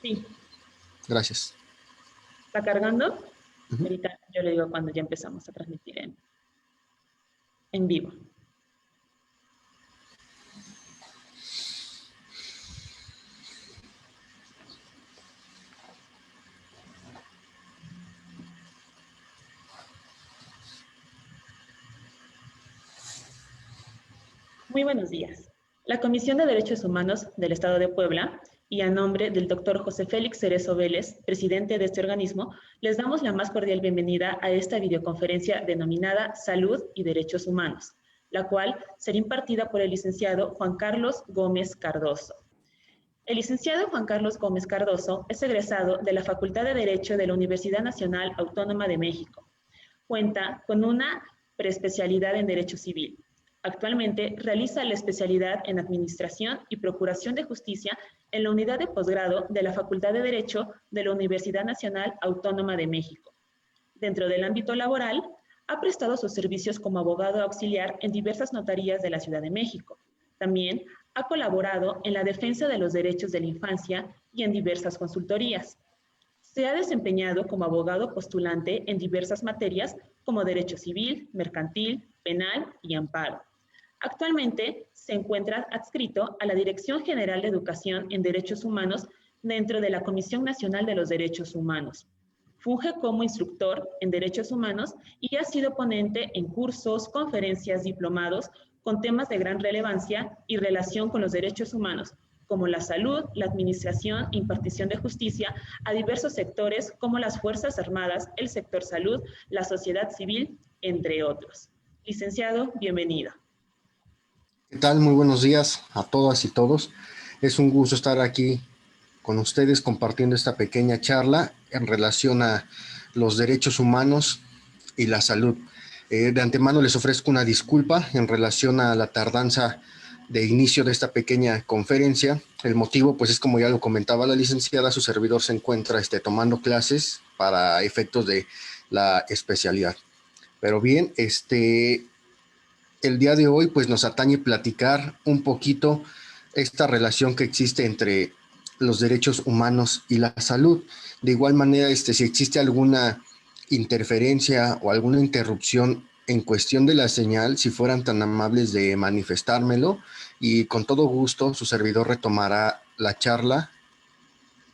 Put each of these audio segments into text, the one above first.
Sí, Gracias. ¿está cargando? Ujú. Ahorita yo le digo cuando ya empezamos a transmitir en vivo. Muy buenos días. La Comisión de Derechos Humanos del Estado de Puebla y a nombre del doctor José Félix Cerezo Vélez, presidente de este organismo, les damos la más cordial bienvenida a esta videoconferencia denominada Salud y Derechos Humanos, la cual será impartida por el licenciado Juan Carlos Gómez Cardoso. El licenciado Juan Carlos Gómez Cardoso es egresado de la Facultad de Derecho de la Universidad Nacional Autónoma de México. Cuenta con una preespecialidad en Derecho Civil. Actualmente realiza la especialidad en Administración y Procuración de Justicia en la unidad de posgrado de la Facultad de Derecho de la Universidad Nacional Autónoma de México. Dentro del ámbito laboral, ha prestado sus servicios como abogado auxiliar en diversas notarías de la Ciudad de México. También ha colaborado en la defensa de los derechos de la infancia y en diversas consultorías. Se ha desempeñado como abogado postulante en diversas materias como derecho civil, mercantil, penal y amparo. Actualmente se encuentra adscrito a la Dirección General de Educación en Derechos Humanos dentro de la Comisión Nacional de los Derechos Humanos. Funge como instructor en Derechos Humanos y ha sido ponente en cursos, conferencias, diplomados con temas de gran relevancia y relación con los derechos humanos, como la salud, la administración e impartición de justicia a diversos sectores como las Fuerzas Armadas, el sector salud, la sociedad civil, entre otros. Licenciado, bienvenido. ¿Qué tal? Muy buenos días a todas y todos. Es un gusto estar aquí con ustedes compartiendo esta pequeña charla en relación a los derechos humanos y la salud. De antemano les ofrezco una disculpa en relación a la tardanza de inicio de esta pequeña conferencia. El motivo, pues, es como ya lo comentaba la licenciada, su servidor se encuentra tomando clases para efectos de la especialidad. Pero bien, el día de hoy pues nos atañe platicar un poquito esta relación que existe entre los derechos humanos y la salud. De igual manera, si existe alguna interferencia o alguna interrupción en cuestión de la señal, si fueran tan amables de manifestármelo, y con todo gusto su servidor retomará la charla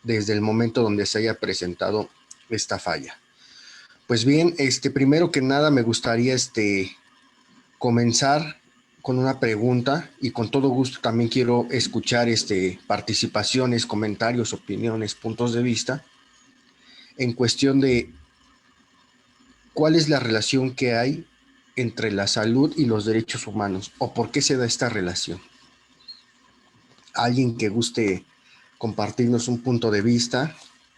desde el momento donde se haya presentado esta falla. Pues bien, primero que nada me gustaría comenzar con una pregunta, y con todo gusto también quiero escuchar participaciones, comentarios, opiniones, puntos de vista en cuestión de cuál es la relación que hay entre la salud y los derechos humanos, o por qué se da esta relación. Alguien que guste compartirnos un punto de vista,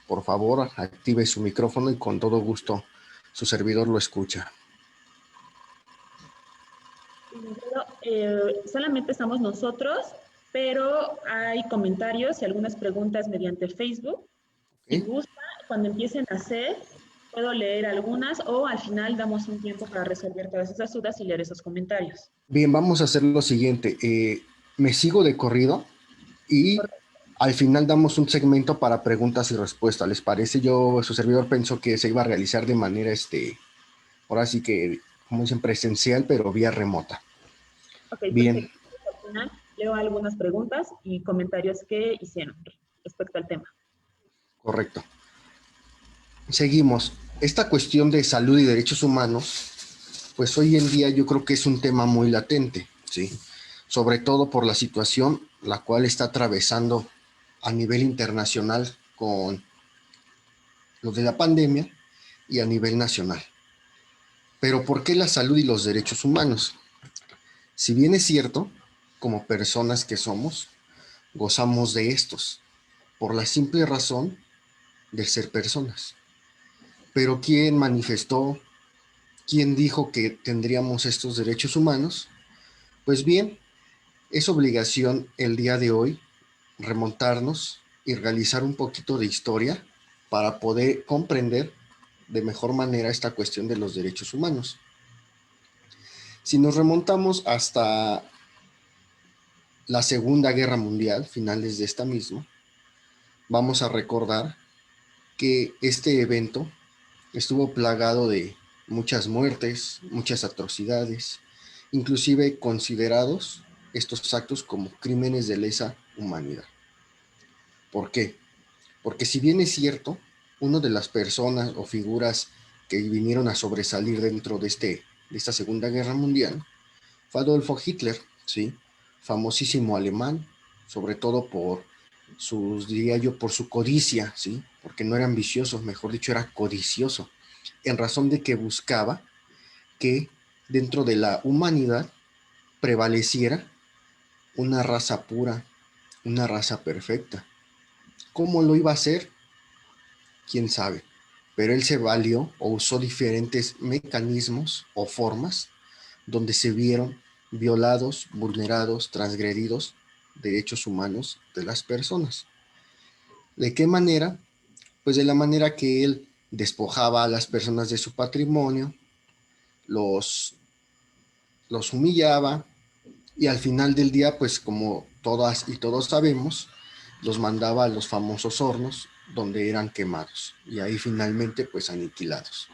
por favor, active su micrófono y con todo gusto su servidor lo escucha. Solamente estamos nosotros, pero hay comentarios y algunas preguntas mediante Facebook. Si ¿Okay? gusta, cuando empiecen a hacer, puedo leer algunas o al final damos un tiempo para resolver todas esas dudas y leer esos comentarios. Bien, vamos a hacer lo siguiente. Me sigo de corrido y al final damos un segmento para preguntas y respuestas. ¿Les parece? Su servidor pensó que se iba a realizar de manera, ahora sí que, como dicen, presencial, pero vía remota. Ok, Bien, perfecto. Al final leo algunas preguntas y comentarios que hicieron respecto al tema. correcto. Seguimos. Esta cuestión de salud y derechos humanos, pues hoy en día yo creo que es un tema muy latente, ¿sí? Sobre todo por la situación la cual está atravesando a nivel internacional con lo de la pandemia y a nivel nacional. Pero ¿por qué la salud y los derechos humanos? Si bien es cierto, como personas que somos, gozamos de estos, por la simple razón de ser personas. Pero ¿quién manifestó, quién dijo que tendríamos estos derechos humanos? Pues bien, es obligación el día de hoy remontarnos y realizar un poquito de historia para poder comprender de mejor manera esta cuestión de los derechos humanos. Si nos remontamos hasta la Segunda Guerra Mundial, finales de esta misma, vamos a recordar que este evento estuvo plagado de muchas muertes, muchas atrocidades, inclusive considerados estos actos como crímenes de lesa humanidad. ¿Por qué? Porque si bien es cierto, una de las personas o figuras que vinieron a sobresalir dentro de esta Segunda Guerra Mundial fue Adolfo Hitler, ¿sí? Famosísimo alemán, sobre todo por diría yo, por su codicia, ¿sí? Porque no era ambicioso, mejor dicho, era codicioso, en razón de que buscaba que dentro de la humanidad prevaleciera una raza pura, una raza perfecta. ¿Cómo lo iba a hacer? Quién sabe. Pero él se valió o usó diferentes mecanismos o formas donde se vieron violados, vulnerados, transgredidos derechos humanos de las personas. ¿De qué manera? Pues de la manera que él despojaba a las personas de su patrimonio, los, los humillaba y al final del día, pues como todas y todos sabemos, los mandaba a los famosos hornos donde eran quemados y ahí finalmente pues aniquilados.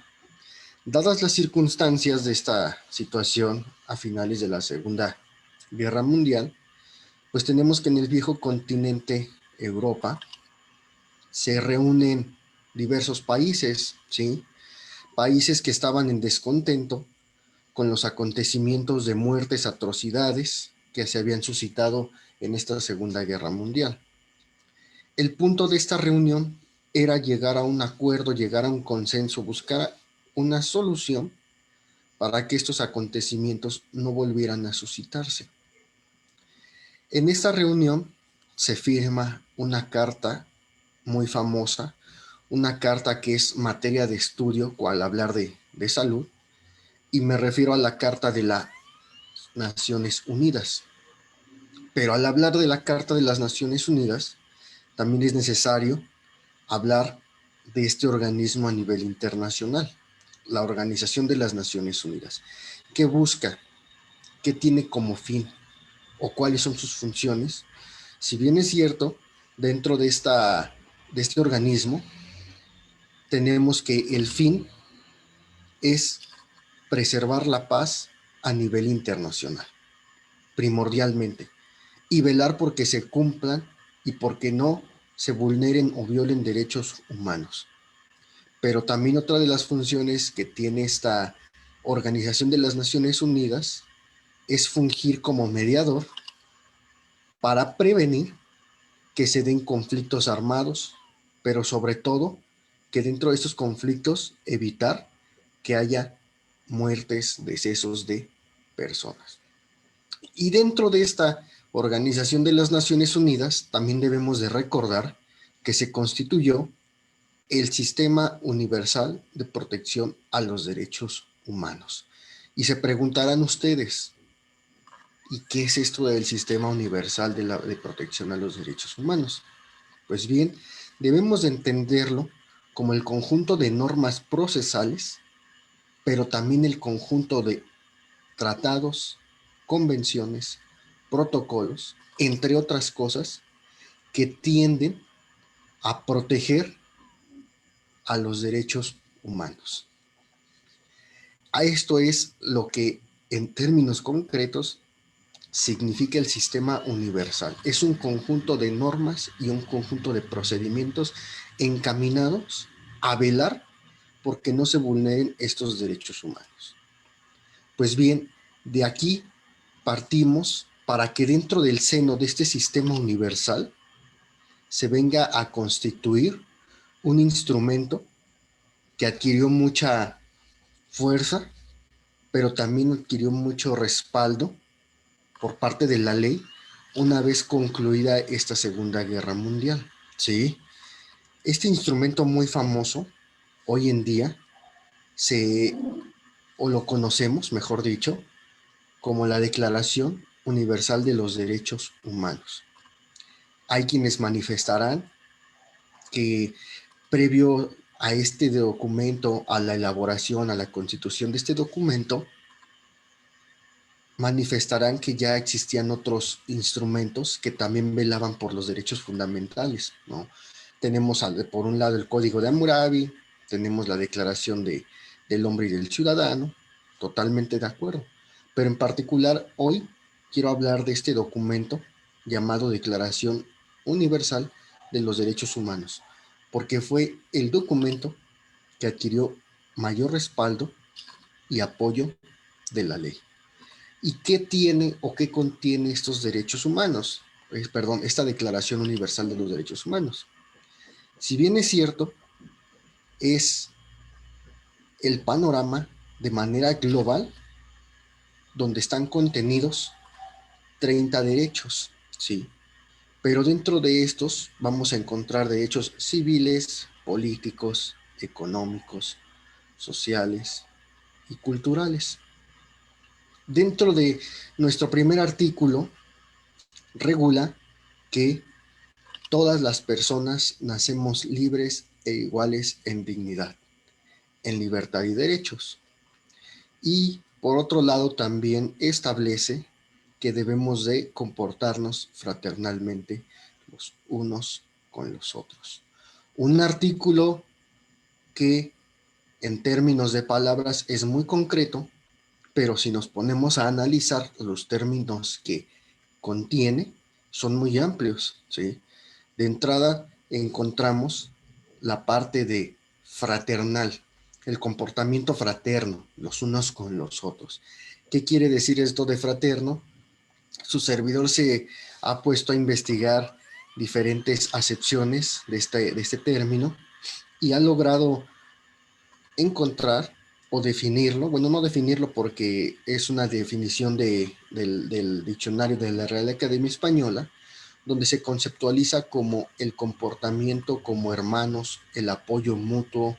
Dadas las circunstancias de esta situación a finales de la Segunda Guerra Mundial, pues tenemos que en el viejo continente Europa se reúnen diversos países, ¿sí? Países que estaban en descontento con los acontecimientos de muertes, atrocidades que se habían suscitado en esta Segunda Guerra Mundial. El punto de esta reunión era llegar a un acuerdo, llegar a un consenso, buscar una solución para que estos acontecimientos no volvieran a suscitarse. En esta reunión se firma una carta muy famosa, una carta que es materia de estudio al hablar de salud, y me refiero a la Carta de las Naciones Unidas. Pero al hablar de la Carta de las Naciones Unidas, también es necesario hablar de este organismo a nivel internacional, la Organización de las Naciones Unidas. ¿Qué busca? ¿Qué tiene como fin? ¿O cuáles son sus funciones? Si bien es cierto, dentro de este organismo, tenemos que el fin es preservar la paz a nivel internacional, primordialmente, y velar porque se cumplan y porque no se vulneren o violen derechos humanos. Pero también otra de las funciones que tiene esta Organización de las Naciones Unidas es fungir como mediador para prevenir que se den conflictos armados, pero sobre todo que dentro de estos conflictos evitar que haya muertes, decesos de personas. Y dentro de esta Organización de las Naciones Unidas también debemos de recordar que se constituyó el Sistema Universal de Protección a los Derechos Humanos. Y se preguntarán ustedes, ¿y qué es esto del Sistema Universal de Protección a los Derechos Humanos? Pues bien, debemos de entenderlo como el conjunto de normas procesales, pero también el conjunto de tratados, convenciones, protocolos, entre otras cosas, que tienden a proteger a los derechos humanos. A esto es lo que en términos concretos significa el sistema universal. Es un conjunto de normas y un conjunto de procedimientos encaminados a velar porque no se vulneren estos derechos humanos. Pues bien, de aquí partimos para que dentro del seno de este sistema universal se venga a constituir un instrumento que adquirió mucha fuerza, pero también adquirió mucho respaldo por parte de la ley una vez concluida esta Segunda Guerra Mundial. ¿Sí? Este instrumento muy famoso hoy en día o lo conocemos, mejor dicho, como la Declaración Universal de los Derechos Humanos. Hay quienes manifestarán que previo a este documento, a la elaboración, a la constitución de este documento, manifestarán que ya existían otros instrumentos que también velaban por los derechos fundamentales, ¿no? Tenemos por un lado el Código de Hammurabi, tenemos la Declaración del Hombre y del Ciudadano, totalmente de acuerdo. Pero en particular hoy quiero hablar de este documento llamado Declaración Universal de los Derechos Humanos, porque fue el documento que adquirió mayor respaldo y apoyo de la ley. ¿Y qué tiene o qué contiene estos derechos humanos? Esta Declaración Universal de los Derechos Humanos. Si bien es cierto, es el panorama de manera global donde están contenidos 30 derechos, ¿sí? Pero dentro de estos vamos a encontrar derechos civiles, políticos, económicos, sociales y culturales. Dentro de nuestro primer artículo regula que todas las personas nacemos libres e iguales en dignidad, en libertad y derechos. Y por otro lado también establece que debemos de comportarnos fraternalmente los unos con los otros. Un artículo que en términos de palabras es muy concreto, pero si nos ponemos a analizar los términos que contiene, son muy amplios, ¿sí? De entrada encontramos la parte de fraternal, el comportamiento fraterno, los unos con los otros. ¿Qué quiere decir esto de fraterno? Su servidor se ha puesto a investigar diferentes acepciones de este término y ha logrado encontrar o definirlo, bueno, no definirlo porque es una definición del diccionario de la Real Academia Española, donde se conceptualiza como el comportamiento como hermanos, el apoyo mutuo,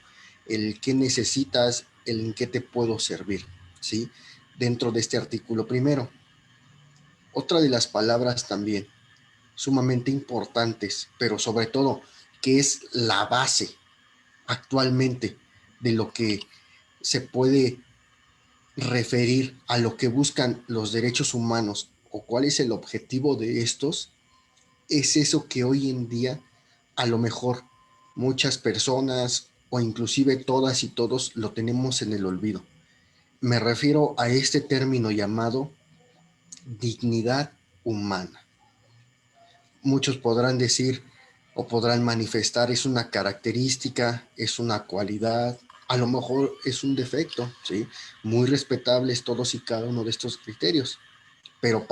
el qué necesitas, el en qué te puedo servir, ¿sí? Dentro de este artículo primero. Otra de las palabras también sumamente importantes, pero sobre todo que es la base actualmente de lo que se puede referir a lo que buscan los derechos humanos o cuál es el objetivo de estos, es eso que hoy en día a lo mejor muchas personas o inclusive todas y todos lo tenemos en el olvido. Me refiero a este término llamado dignidad humana. Muchos podrán decir o podrán manifestar es una característica, es una cualidad, a lo mejor es un defecto, ¿sí? Muy respetables todos y cada uno de estos criterios, pero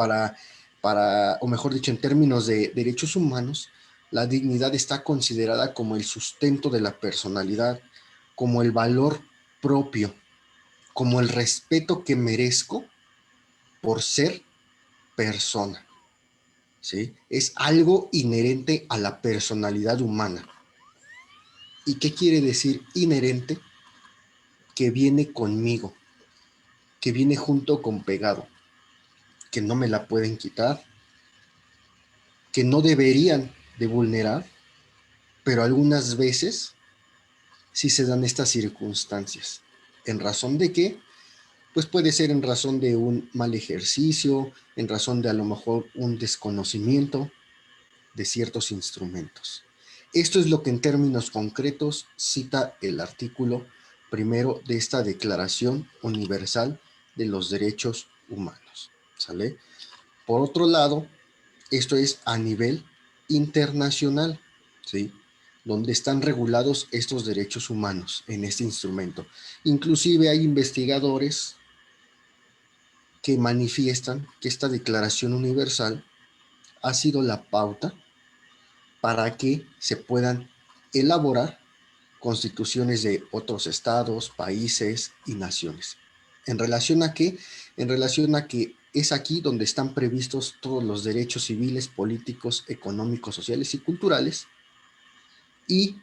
o mejor dicho, en términos de derechos humanos, la dignidad está considerada como el sustento de la personalidad, como el valor propio, como el respeto que merezco por ser persona, ¿sí? Es algo inherente a la personalidad humana. ¿Y qué quiere decir inherente? Que viene conmigo, que viene junto con pegado, que no me la pueden quitar, que no deberían de vulnerar, pero algunas veces sí se dan estas circunstancias. ¿En razón de qué? Pues puede ser en razón de un mal ejercicio, en razón de a lo mejor un desconocimiento de ciertos instrumentos. Esto es lo que en términos concretos cita el artículo primero de esta Declaración Universal de los Derechos Humanos. ¿Sale? Por otro lado, esto es a nivel internacional, ¿sí? Donde están regulados estos derechos humanos en este instrumento. Inclusive hay investigadores que manifiestan que esta Declaración Universal ha sido la pauta para que se puedan elaborar constituciones de otros estados, países y naciones. ¿En relación a qué? En relación a que es aquí donde están previstos todos los derechos civiles, políticos, económicos, sociales y culturales, y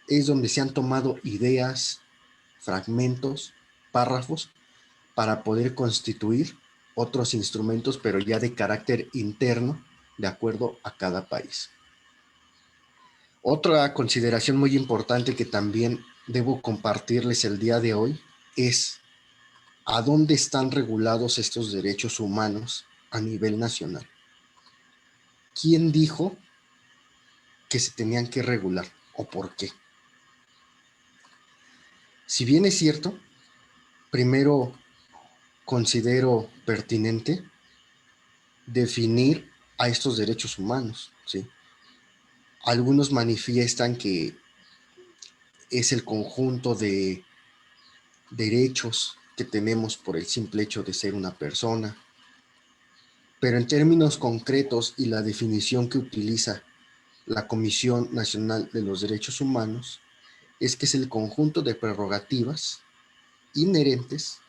es donde se han tomado ideas, fragmentos, párrafos, para poder constituir otros instrumentos, pero ya de carácter interno, de acuerdo a cada país. Otra consideración muy importante que también debo compartirles el día de hoy es a dónde están regulados estos derechos humanos a nivel nacional. ¿Quién dijo que se tenían que regular o por qué. Si bien es cierto, primero considero pertinente definir a estos derechos humanos, ¿sí? Algunos manifiestan que es el conjunto de derechos que tenemos por el simple hecho de ser una persona, pero en términos concretos y la definición que utiliza la Comisión Nacional de los Derechos Humanos es que es el conjunto de prerrogativas inherentes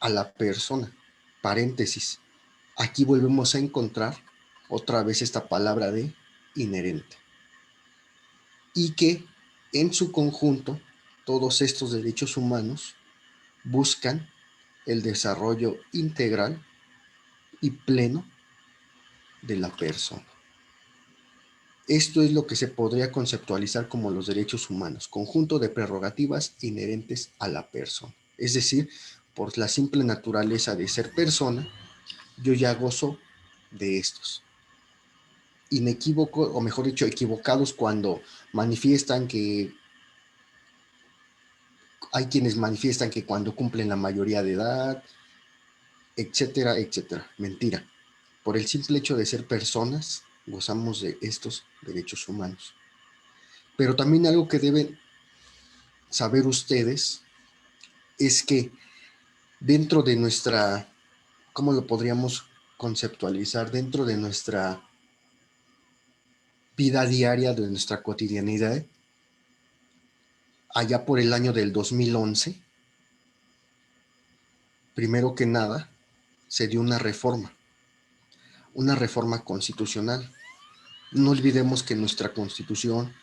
a la persona. Paréntesis. Aquí volvemos a encontrar otra vez esta palabra de inherente. Y que en su conjunto todos estos derechos humanos buscan el desarrollo integral y pleno de la persona. Esto es lo que se podría conceptualizar como los derechos humanos, conjunto de prerrogativas inherentes a la persona. Es decir, por la simple naturaleza de ser persona, yo ya gozo de estos. Inequívocos, o mejor dicho, equivocados cuando manifiestan que hay quienes manifiestan que cuando cumplen la mayoría de edad, etcétera, etcétera. Mentira. Por el simple hecho de ser personas, gozamos de estos derechos humanos. Pero también algo que deben saber ustedes es que dentro de nuestra, ¿cómo lo podríamos conceptualizar? Dentro de nuestra vida diaria, de nuestra cotidianidad, allá por el año del 2011, primero que nada, se dio una reforma constitucional. No olvidemos que nuestra Constitución,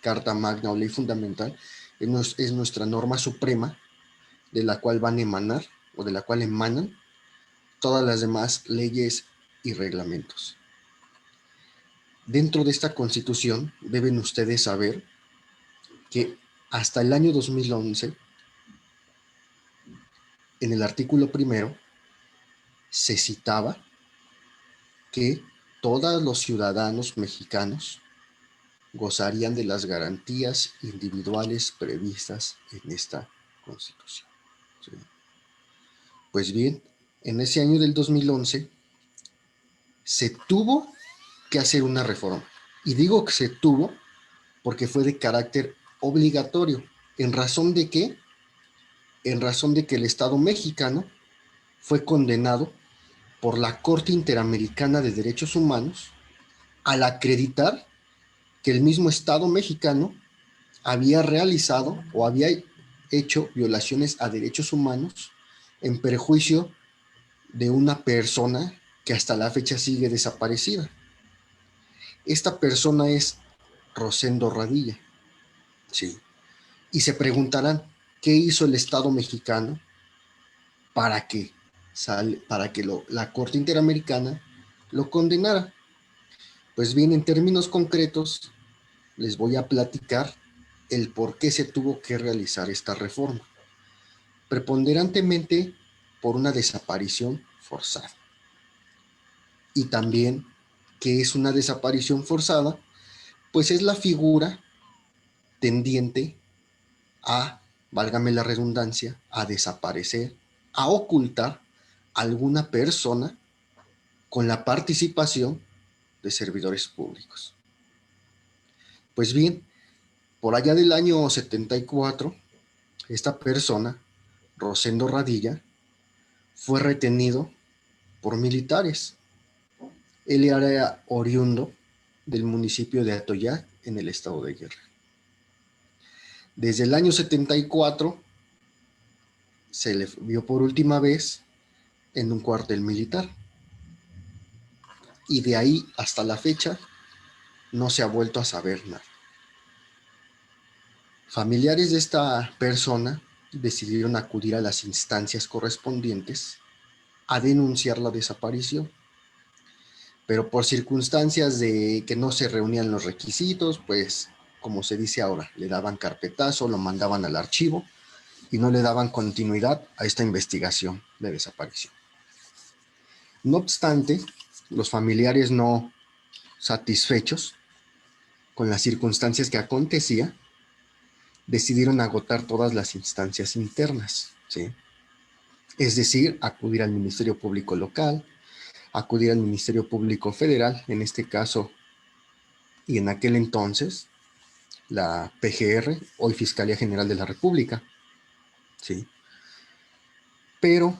Carta Magna o Ley Fundamental, es nuestra norma suprema de la cual van a emanar o de la cual emanan todas las demás leyes y reglamentos. Dentro de esta Constitución deben ustedes saber que hasta el año 2011, en el artículo primero, se citaba que todos los ciudadanos mexicanos gozarían de las garantías individuales previstas en esta Constitución. ¿Sí? Pues bien, en ese año del 2011 se tuvo que hacer una reforma. Y digo que se tuvo porque fue de carácter obligatorio. ¿En razón de qué? En razón de que el Estado mexicano fue condenado por la Corte Interamericana de Derechos Humanos al acreditar que el mismo Estado mexicano había realizado o había hecho violaciones a derechos humanos en perjuicio de una persona que hasta la fecha sigue desaparecida. Esta persona es Rosendo Radilla. Sí. Y se preguntarán, ¿qué hizo el Estado mexicano para que, la Corte Interamericana lo condenara? Pues bien, en términos concretos, les voy a platicar el por qué se tuvo que realizar esta reforma. Preponderantemente por una desaparición forzada. Y también, ¿qué es una desaparición forzada? Pues es la figura tendiente a, válgame la redundancia, a desaparecer, a ocultar a alguna persona con la participación de servidores públicos. Pues bien, por allá del año 74, esta persona, Rosendo Radilla, fue retenido por militares. Él era oriundo del municipio de Atoyac, en el estado de Guerrero. Desde el año 74 se le vio por última vez en un cuartel militar. Y de ahí hasta la fecha no se ha vuelto a saber nada. Familiares de esta persona decidieron acudir a las instancias correspondientes a denunciar la desaparición, pero por circunstancias de que no se reunían los requisitos, pues como se dice ahora, le daban carpetazo, lo mandaban al archivo y no le daban continuidad a esta investigación de desaparición. No obstante, los familiares no satisfechos con las circunstancias que acontecía, decidieron agotar todas las instancias internas, ¿sí? Es decir, acudir al Ministerio Público Local, acudir al Ministerio Público Federal, en este caso, y en aquel entonces, la PGR, hoy Fiscalía General de la República, ¿sí? Pero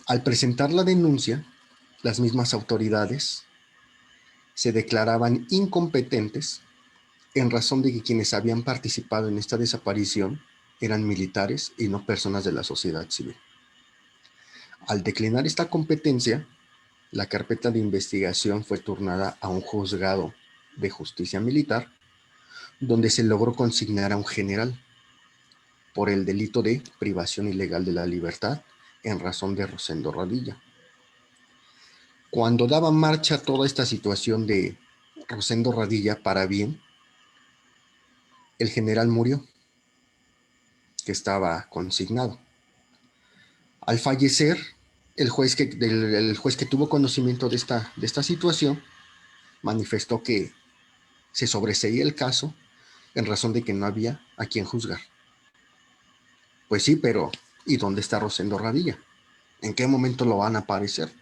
al presentar la denuncia, las mismas autoridades se declaraban incompetentes en razón de que quienes habían participado en esta desaparición eran militares y no personas de la sociedad civil. Al declinar esta competencia, la carpeta de investigación fue turnada a un juzgado de justicia militar, donde se logró consignar a un general por el delito de privación ilegal de la libertad en razón de Rosendo Radilla. Cuando daba marcha a toda esta situación de Rosendo Radilla para bien, el general murió, que estaba consignado. Al fallecer, el juez que tuvo conocimiento de esta situación manifestó que se sobreseía el caso en razón de que no había a quien juzgar. Pues sí, pero ¿y dónde está Rosendo Radilla? ¿En qué momento lo van a aparecer?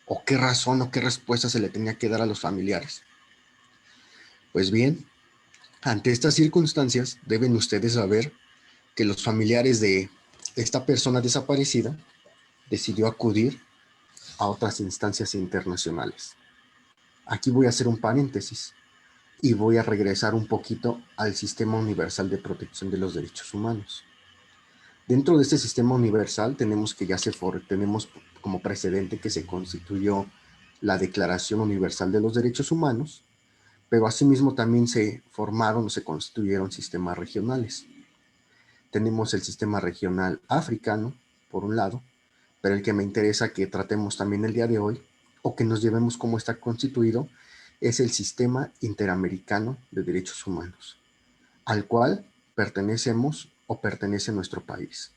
¿O qué razón o qué respuesta se le tenía que dar a los familiares? Pues bien, ante estas circunstancias deben ustedes saber que los familiares de esta persona desaparecida decidió acudir a otras instancias internacionales. Aquí voy a hacer un paréntesis y voy a regresar un poquito al Sistema Universal de Protección de los Derechos Humanos. Dentro de este sistema universal tenemos tenemos como precedente que se constituyó la Declaración Universal de los Derechos Humanos, pero asimismo también se formaron o se constituyeron sistemas regionales. Tenemos el sistema regional africano, por un lado, pero el que me interesa que tratemos también el día de hoy, o que nos llevemos cómo está constituido, es el Sistema Interamericano de Derechos Humanos, al cual pertenecemos o pertenece nuestro país.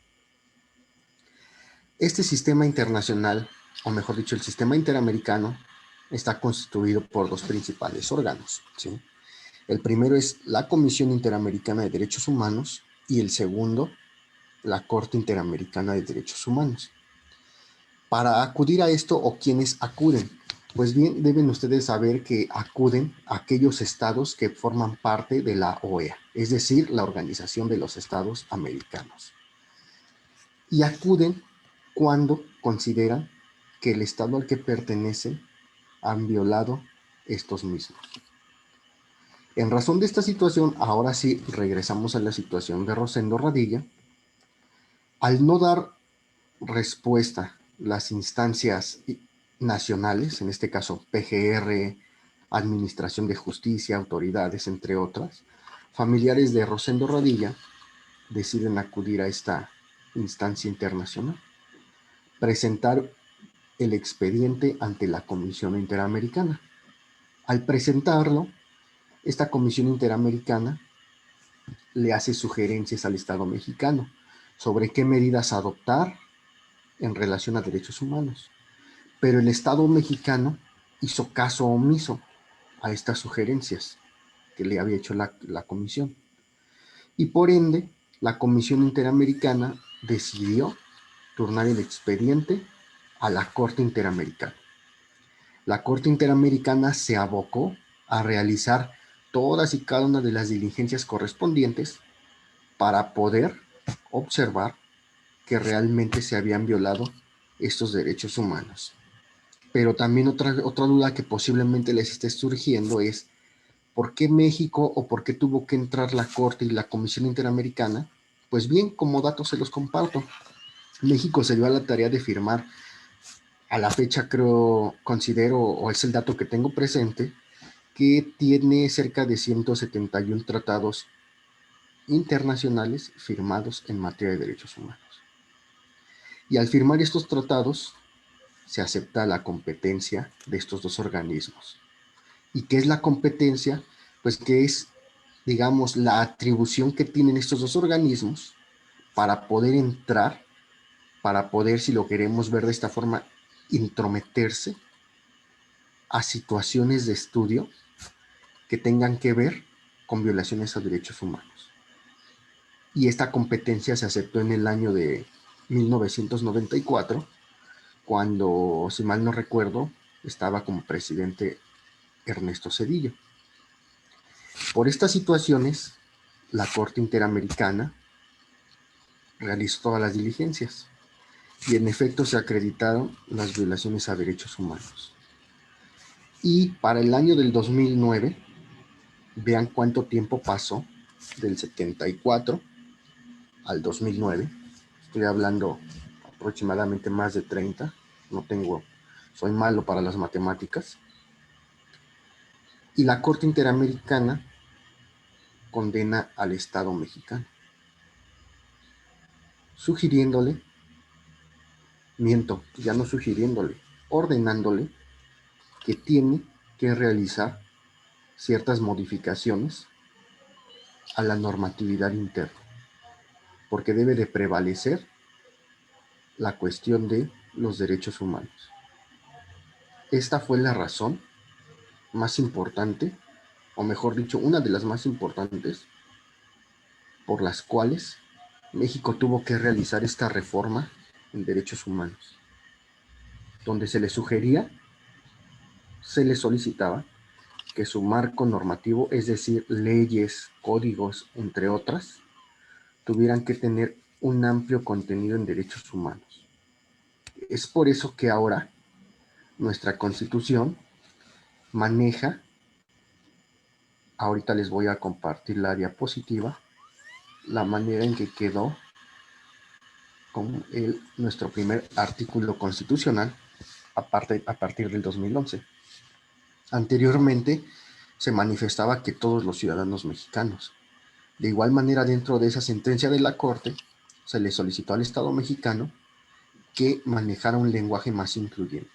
Este sistema internacional, o mejor dicho, el sistema interamericano, está constituido por dos principales órganos, ¿sí? El primero es la Comisión Interamericana de Derechos Humanos y el segundo, la Corte Interamericana de Derechos Humanos. Para acudir a esto, o quienes acuden, pues bien, deben ustedes saber que acuden a aquellos estados que forman parte de la OEA, es decir, la Organización de los Estados Americanos. Y acuden cuando consideran que el estado al que pertenecen han violado estos mismos. En razón de esta situación, ahora sí regresamos a la situación de Rosendo Radilla. Al no dar respuesta las instancias nacionales, en este caso PGR, Administración de Justicia, autoridades, entre otras, familiares de Rosendo Radilla deciden acudir a esta instancia internacional, presentar el expediente ante la Comisión Interamericana. Al presentarlo, esta Comisión Interamericana le hace sugerencias al Estado mexicano sobre qué medidas adoptar en relación a derechos humanos. Pero el Estado mexicano hizo caso omiso a estas sugerencias que le había hecho la Comisión. Y por ende, la Comisión Interamericana decidió turnar el expediente a la Corte Interamericana. La Corte Interamericana se abocó a realizar todas y cada una de las diligencias correspondientes para poder observar que realmente se habían violado estos derechos humanos. Pero también otra duda que posiblemente les esté surgiendo es ¿por qué México o por qué tuvo que entrar la Corte y la Comisión Interamericana? Pues bien, como datos se los comparto. México se dio a la tarea de firmar, a la fecha considero, o es el dato que tengo presente, que tiene cerca de 171 tratados internacionales firmados en materia de derechos humanos. Y al firmar estos tratados, se acepta la competencia de estos dos organismos. ¿Y qué es la competencia? Pues que es, digamos, la atribución que tienen estos dos organismos para poder entrar, para poder, si lo queremos ver de esta forma, intrometerse a situaciones de estudio que tengan que ver con violaciones a derechos humanos. Y esta competencia se aceptó en el año de 1994, cuando, si mal no recuerdo, estaba como presidente Ernesto Zedillo. Por estas situaciones, la Corte Interamericana realizó todas las diligencias y en efecto se acreditaron las violaciones a derechos humanos. Y para el año del 2009, vean cuánto tiempo pasó del 74 al 2009. Estoy hablando aproximadamente más de 30. Soy malo para las matemáticas. Y la Corte Interamericana condena al Estado mexicano, sugiriéndole, ya no sugiriéndole, ordenándole que tiene que realizar ciertas modificaciones a la normatividad interna, porque debe de prevalecer la cuestión de los derechos humanos. Esta fue la razón más importante, o mejor dicho, una de las más importantes, por las cuales México tuvo que realizar esta reforma en derechos humanos, donde se le sugería, se le solicitaba que su marco normativo, es decir, leyes, códigos, entre otras, tuvieran que tener un amplio contenido en derechos humanos. Es por eso que ahora nuestra Constitución maneja, ahorita les voy a compartir la diapositiva, la manera en que quedó con nuestro primer artículo constitucional a partir del 2011. Anteriormente se manifestaba que todos los ciudadanos mexicanos. De igual manera, dentro de esa sentencia de la Corte, se le solicitó al Estado mexicano que manejara un lenguaje más incluyente.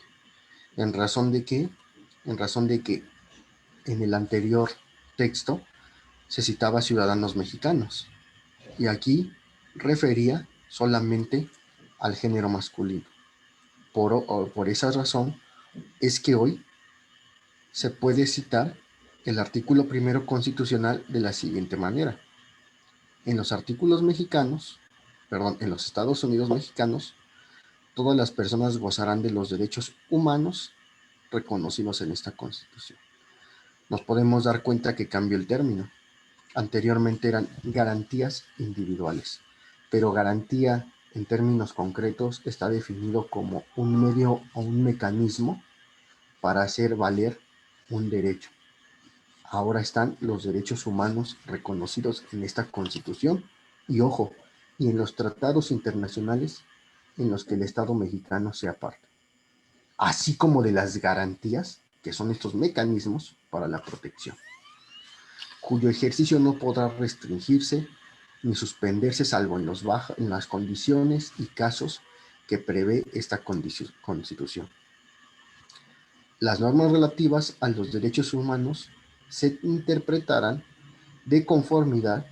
En razón de que en el anterior texto se citaba ciudadanos mexicanos y aquí refería solamente al género masculino. Por esa razón es que hoy se puede citar el artículo primero constitucional de la siguiente manera. En los en los Estados Unidos mexicanos, todas las personas gozarán de los derechos humanos reconocidos en esta Constitución. Nos podemos dar cuenta que cambió el término. Anteriormente eran garantías individuales, pero garantía en términos concretos está definido como un medio o un mecanismo para hacer valer un derecho. Ahora están los derechos humanos reconocidos en esta Constitución y, ojo, y en los tratados internacionales en los que el Estado mexicano sea parte, así como de las garantías, que son estos mecanismos para la protección, cuyo ejercicio no podrá restringirse ni suspenderse salvo en las condiciones y casos que prevé esta Constitución. Las normas relativas a los derechos humanos se interpretarán de conformidad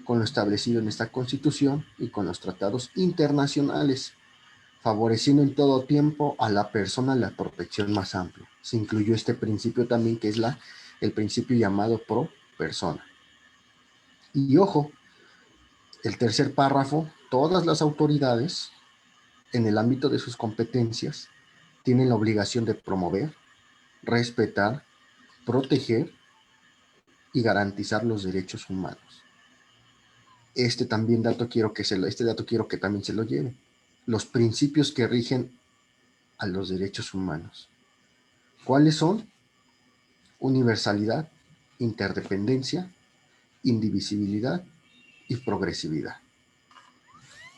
con lo establecido en esta Constitución y con los tratados internacionales, favoreciendo en todo tiempo a la persona la protección más amplia. Se incluyó este principio también, que es el principio llamado pro persona. Y ojo, el tercer párrafo, todas las autoridades, en el ámbito de sus competencias, tienen la obligación de promover, respetar, proteger y garantizar los derechos humanos. Este dato quiero que también se lo lleve. Los principios que rigen a los derechos humanos. ¿Cuáles son? Universalidad, interdependencia, indivisibilidad y progresividad.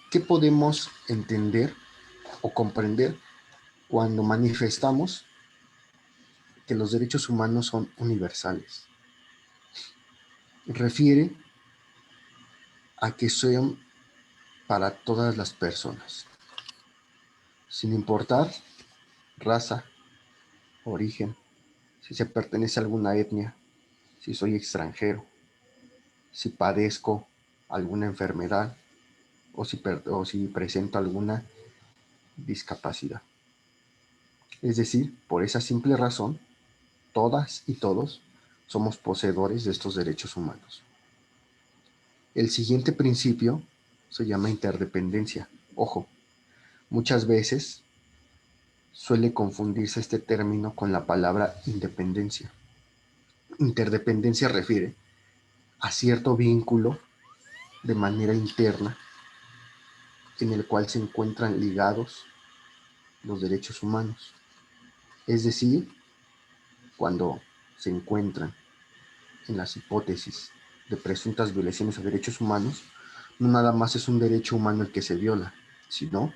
¿Qué podemos entender o comprender cuando manifestamos que los derechos humanos son universales? Refiere a que son para todas las personas, sin importar raza, origen, si se pertenece a alguna etnia, si soy extranjero, si padezco alguna enfermedad o si presento alguna discapacidad. Es decir, por esa simple razón, todas y todos somos poseedores de estos derechos humanos. El siguiente principio se llama interdependencia. Ojo, muchas veces suele confundirse este término con la palabra independencia. Interdependencia refiere a cierto vínculo de manera interna en el cual se encuentran ligados los derechos humanos. Es decir, cuando se encuentran en las hipótesis de presuntas violaciones a derechos humanos, no nada más es un derecho humano el que se viola, sino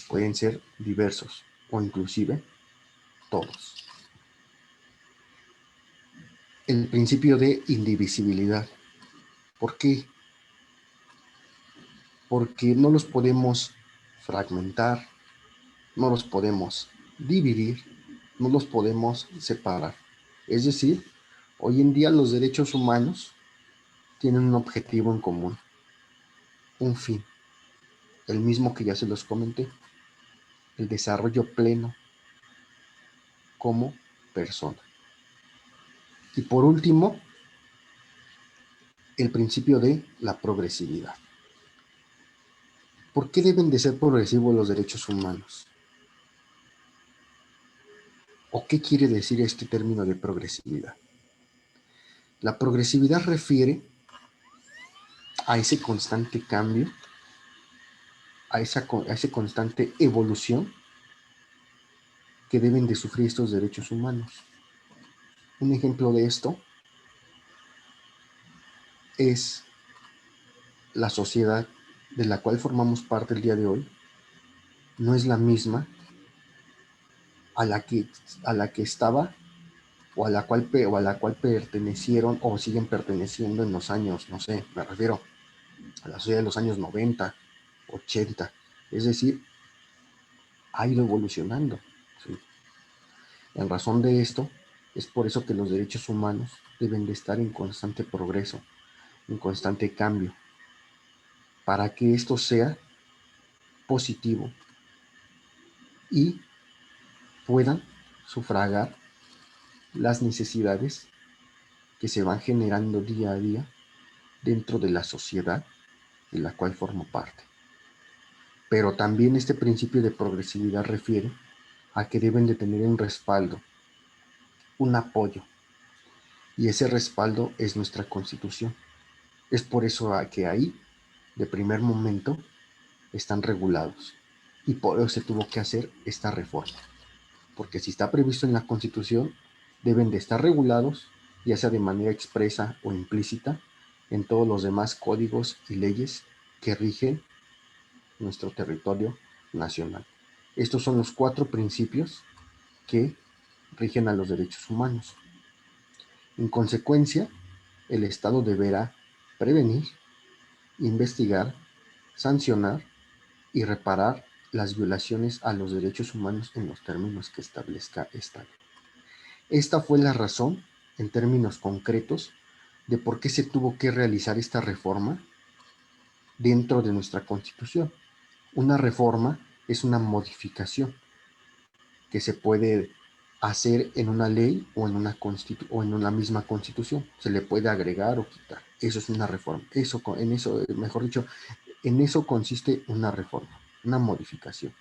pueden ser diversos o inclusive todos. El principio de indivisibilidad. ¿Por qué? Porque no los podemos fragmentar, no los podemos dividir, no los podemos separar. Es decir, hoy en día los derechos humanos tienen un objetivo en común, un fin, el mismo que ya se los comenté, el desarrollo pleno como persona. Y por último, el principio de la progresividad. ¿Por qué deben de ser progresivos los derechos humanos? ¿O qué quiere decir este término de progresividad? La progresividad refiere a ese constante cambio, a esa constante evolución que deben de sufrir estos derechos humanos. Un ejemplo de esto es la sociedad de la cual formamos parte el día de hoy, no es la misma a la que estaba o a la cual pertenecieron o siguen perteneciendo en los años, no sé, me refiero a la sociedad de los años 90, 80. Es decir, ha ido evolucionando. ¿Sí? En razón de esto, es por eso que los derechos humanos deben de estar en constante progreso, en constante cambio, para que esto sea positivo y puedan sufragar las necesidades que se van generando día a día dentro de la sociedad de la cual formo parte. Pero también este principio de progresividad refiere a que deben de tener un respaldo, un apoyo, y ese respaldo es nuestra Constitución. Es por eso que ahí, de primer momento, están regulados, y por eso se tuvo que hacer esta reforma, porque si está previsto en la Constitución, deben de estar regulados, ya sea de manera expresa o implícita, en todos los demás códigos y leyes que rigen nuestro territorio nacional. Estos son los 4 principios que rigen a los derechos humanos. En consecuencia, el Estado deberá prevenir, investigar, sancionar y reparar las violaciones a los derechos humanos en los términos que establezca esta ley. Esta fue la razón, en términos concretos, de por qué se tuvo que realizar esta reforma dentro de nuestra Constitución. Una reforma es una modificación que se puede hacer en una ley o en una misma Constitución. Se le puede agregar o quitar. Eso es una reforma. Mejor dicho, en eso consiste una reforma, una modificación.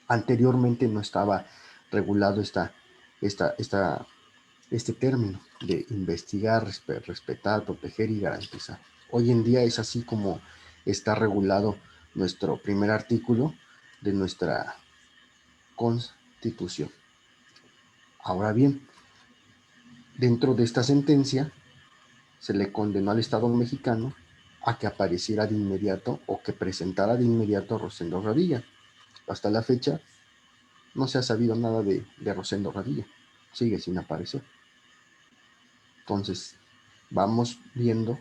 Anteriormente no estaba regulado este término de investigar, respetar, proteger y garantizar. Hoy en día es así como está regulado nuestro primer artículo de nuestra Constitución. Ahora bien, dentro de esta sentencia se le condenó al Estado mexicano a que apareciera de inmediato o que presentara de inmediato a Rosendo Radilla. Hasta la fecha no se ha sabido nada de Rosendo Radilla, sigue sin aparecer. Entonces, vamos viendo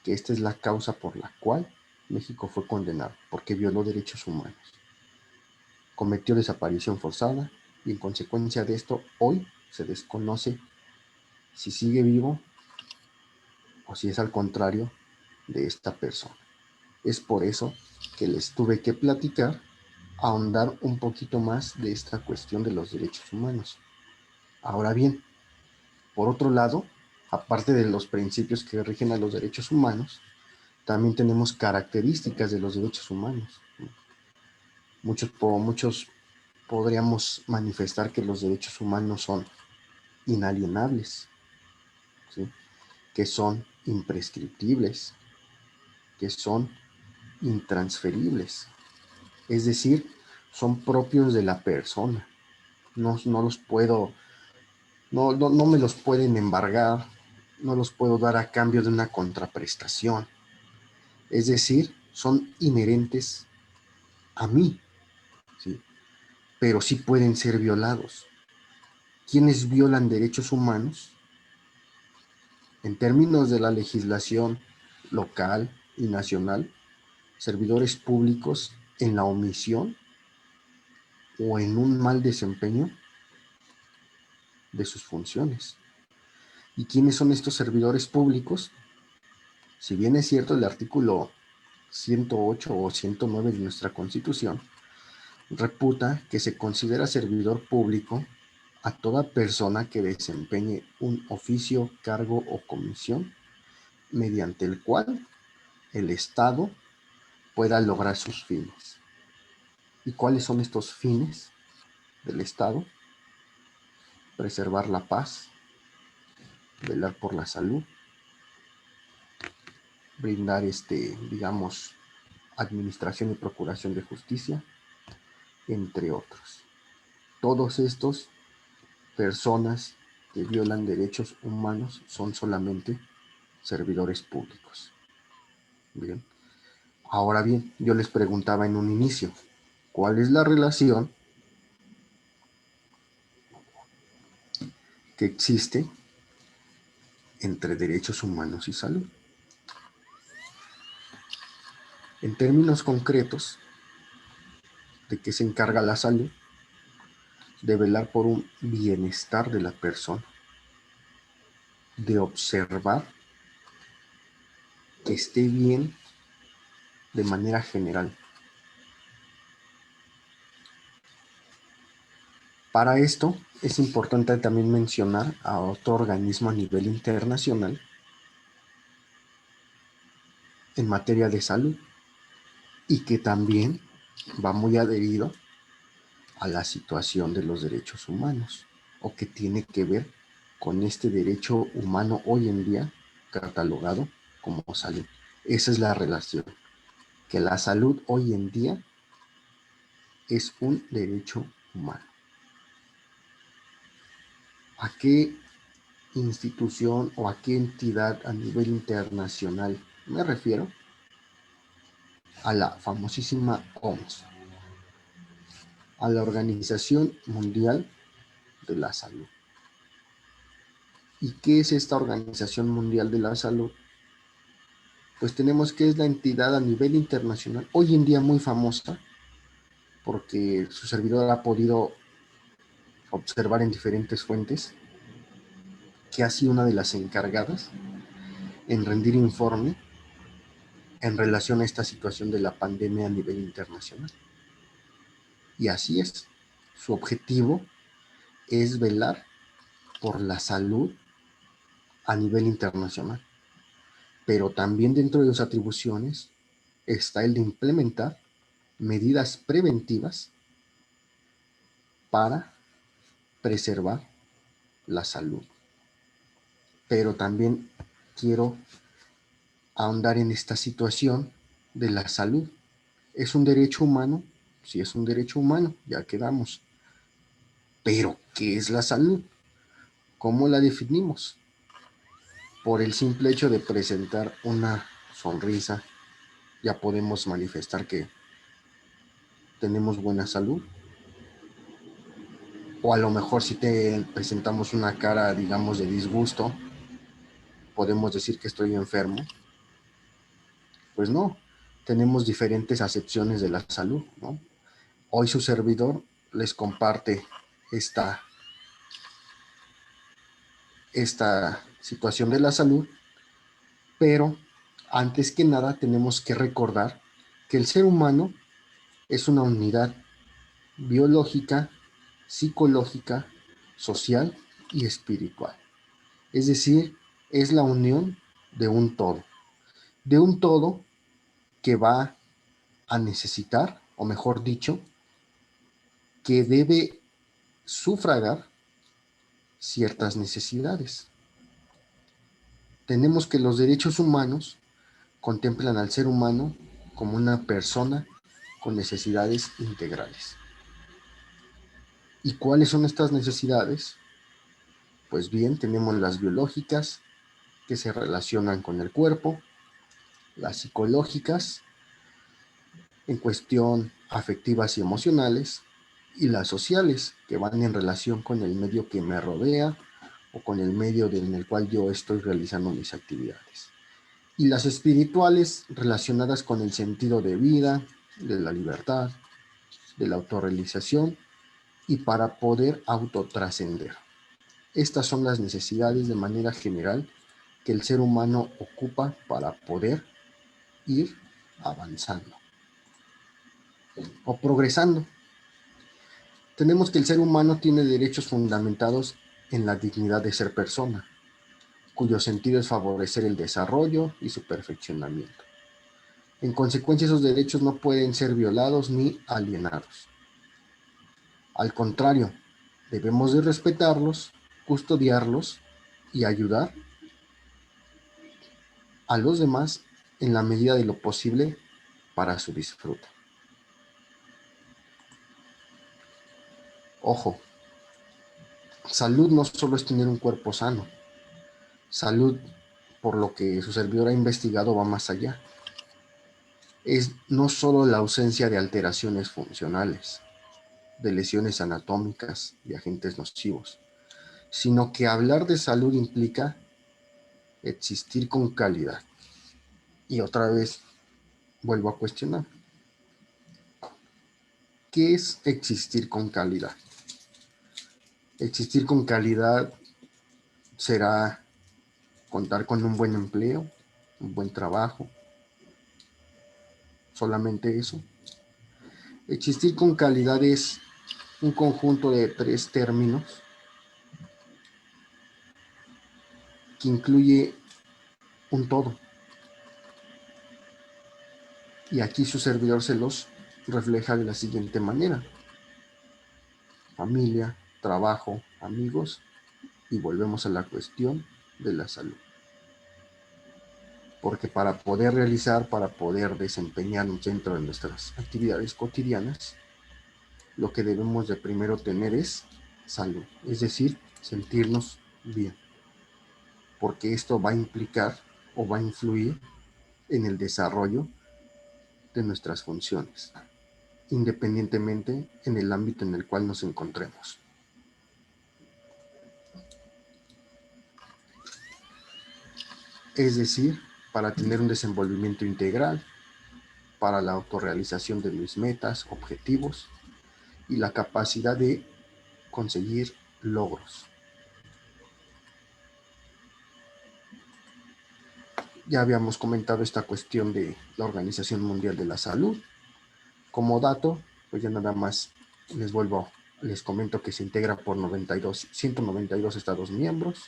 que esta es la causa por la cual México fue condenado, porque violó derechos humanos, cometió desaparición forzada y en consecuencia de esto hoy se desconoce si sigue vivo o si es al contrario de esta persona. Es por eso que les tuve que platicar, ahondar un poquito más de esta cuestión de los derechos humanos. Ahora bien, por otro lado, aparte de los principios que rigen a los derechos humanos, también tenemos características de los derechos humanos. Muchos podríamos manifestar que los derechos humanos son inalienables, ¿sí? Que son imprescriptibles, que son intransferibles. Es decir, son propios de la persona. No los puedo, no me los pueden embargar, no los puedo dar a cambio de una contraprestación. Es decir, son inherentes a mí, ¿sí? Pero sí pueden ser violados. ¿Quiénes violan derechos humanos? En términos de la legislación local y nacional, servidores públicos en la omisión o en un mal desempeño de sus funciones. ¿Y quiénes son estos servidores públicos? Si bien es cierto el artículo 108 o 109 de nuestra Constitución reputa que se considera servidor público a toda persona que desempeñe un oficio, cargo o comisión mediante el cual el Estado pueda lograr sus fines. ¿Y cuáles son estos fines del Estado? Preservar la paz, velar por la salud, brindar digamos, administración y procuración de justicia, entre otros. Todos estos personas que violan derechos humanos son solamente servidores públicos. Bien. Ahora bien, yo les preguntaba en un inicio, ¿cuál es la relación que existe entre derechos humanos y salud? En términos concretos, ¿de qué se encarga la salud? De velar por un bienestar de la persona, de observar que esté bien de manera general. Para esto es importante también mencionar a otro organismo a nivel internacional en materia de salud y que también va muy adherido a la situación de los derechos humanos o que tiene que ver con este derecho humano hoy en día catalogado como salud. Esa es la relación, que la salud hoy en día es un derecho humano. ¿A qué institución o a qué entidad a nivel internacional me refiero? A la famosísima OMS, a la Organización Mundial de la Salud. ¿Y qué es esta Organización Mundial de la Salud? Pues tenemos que es la entidad a nivel internacional, hoy en día muy famosa, porque su servidor ha podido observar en diferentes fuentes que ha sido una de las encargadas en rendir informe en relación a esta situación de la pandemia a nivel internacional. Y así es, su objetivo es velar por la salud a nivel internacional, pero también dentro de sus atribuciones está el de implementar medidas preventivas para preservar la salud. Pero también quiero ahondar en esta situación de la salud. ¿Es un derecho humano? Sí, es un derecho humano, ya quedamos. Pero, ¿qué es la salud? ¿Cómo la definimos? Por el simple hecho de presentar una sonrisa, ya podemos manifestar que tenemos buena salud. O a lo mejor si te presentamos una cara, digamos, de disgusto, podemos decir que estoy enfermo. Pues no, tenemos diferentes acepciones de la salud, ¿no? Hoy su servidor les comparte esta, esta situación de la salud, pero antes que nada tenemos que recordar que el ser humano es una unidad biológica, psicológica, social y espiritual. Es decir, es la unión de un todo que va a necesitar, o mejor dicho, que debe sufragar ciertas necesidades. Tenemos que los derechos humanos contemplan al ser humano como una persona con necesidades integrales. ¿Y cuáles son estas necesidades? Pues bien, tenemos las biológicas, que se relacionan con el cuerpo, las psicológicas, en cuestión afectivas y emocionales, y las sociales, que van en relación con el medio que me rodea o con el medio en el cual yo estoy realizando mis actividades. Y las espirituales, relacionadas con el sentido de vida, de la libertad, de la autorrealización y para poder autotrascender. Estas son las necesidades de manera general que el ser humano ocupa para poder ir avanzando o progresando. Tenemos que el ser humano tiene derechos fundamentados en la dignidad de ser persona, cuyo sentido es favorecer el desarrollo y su perfeccionamiento. En consecuencia, esos derechos no pueden ser violados ni alienados. Al contrario, debemos de respetarlos, custodiarlos y ayudar a los demás en la medida de lo posible para su disfrute. Ojo, salud no solo es tener un cuerpo sano. Salud, por lo que su servidor ha investigado, va más allá. Es no solo la ausencia de alteraciones funcionales, de lesiones anatómicas y agentes nocivos, sino que hablar de salud implica existir con calidad. Y otra vez vuelvo a cuestionar, ¿qué es existir con calidad? Existir con calidad será contar con un buen empleo, un buen trabajo, solamente eso. Existir con calidad es un conjunto de 3 términos que incluye un todo. Y aquí su servidor se los refleja de la siguiente manera: familia, trabajo, amigos, y volvemos a la cuestión de la salud. Porque para poder desempeñarnos dentro de nuestras actividades cotidianas, lo que debemos de primero tener es salud, es decir, sentirnos bien, porque esto va a implicar o va a influir en el desarrollo de nuestras funciones, independientemente en el ámbito en el cual nos encontremos. Es decir, para tener un desenvolvimiento integral, para la autorrealización de mis metas, objetivos y la capacidad de conseguir logros. Ya habíamos comentado esta cuestión de la Organización Mundial de la Salud. Como dato, pues ya nada más les comento que se integra por 192 Estados miembros.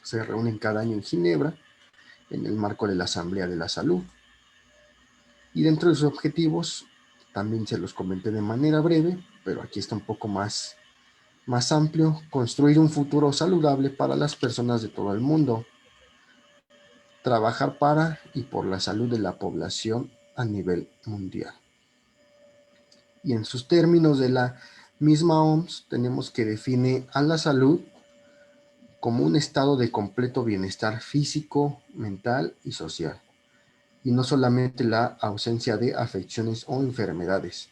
Se reúnen cada año en Ginebra en el marco de la Asamblea de la Salud. Y dentro de sus objetivos, también se los comenté de manera breve, pero aquí está un poco más amplio: construir un futuro saludable para las personas de todo el mundo, trabajar para y por la salud de la población a nivel mundial. Y en sus términos de la misma OMS, tenemos que define a la salud como un estado de completo bienestar físico, mental y social, y no solamente la ausencia de afecciones o enfermedades,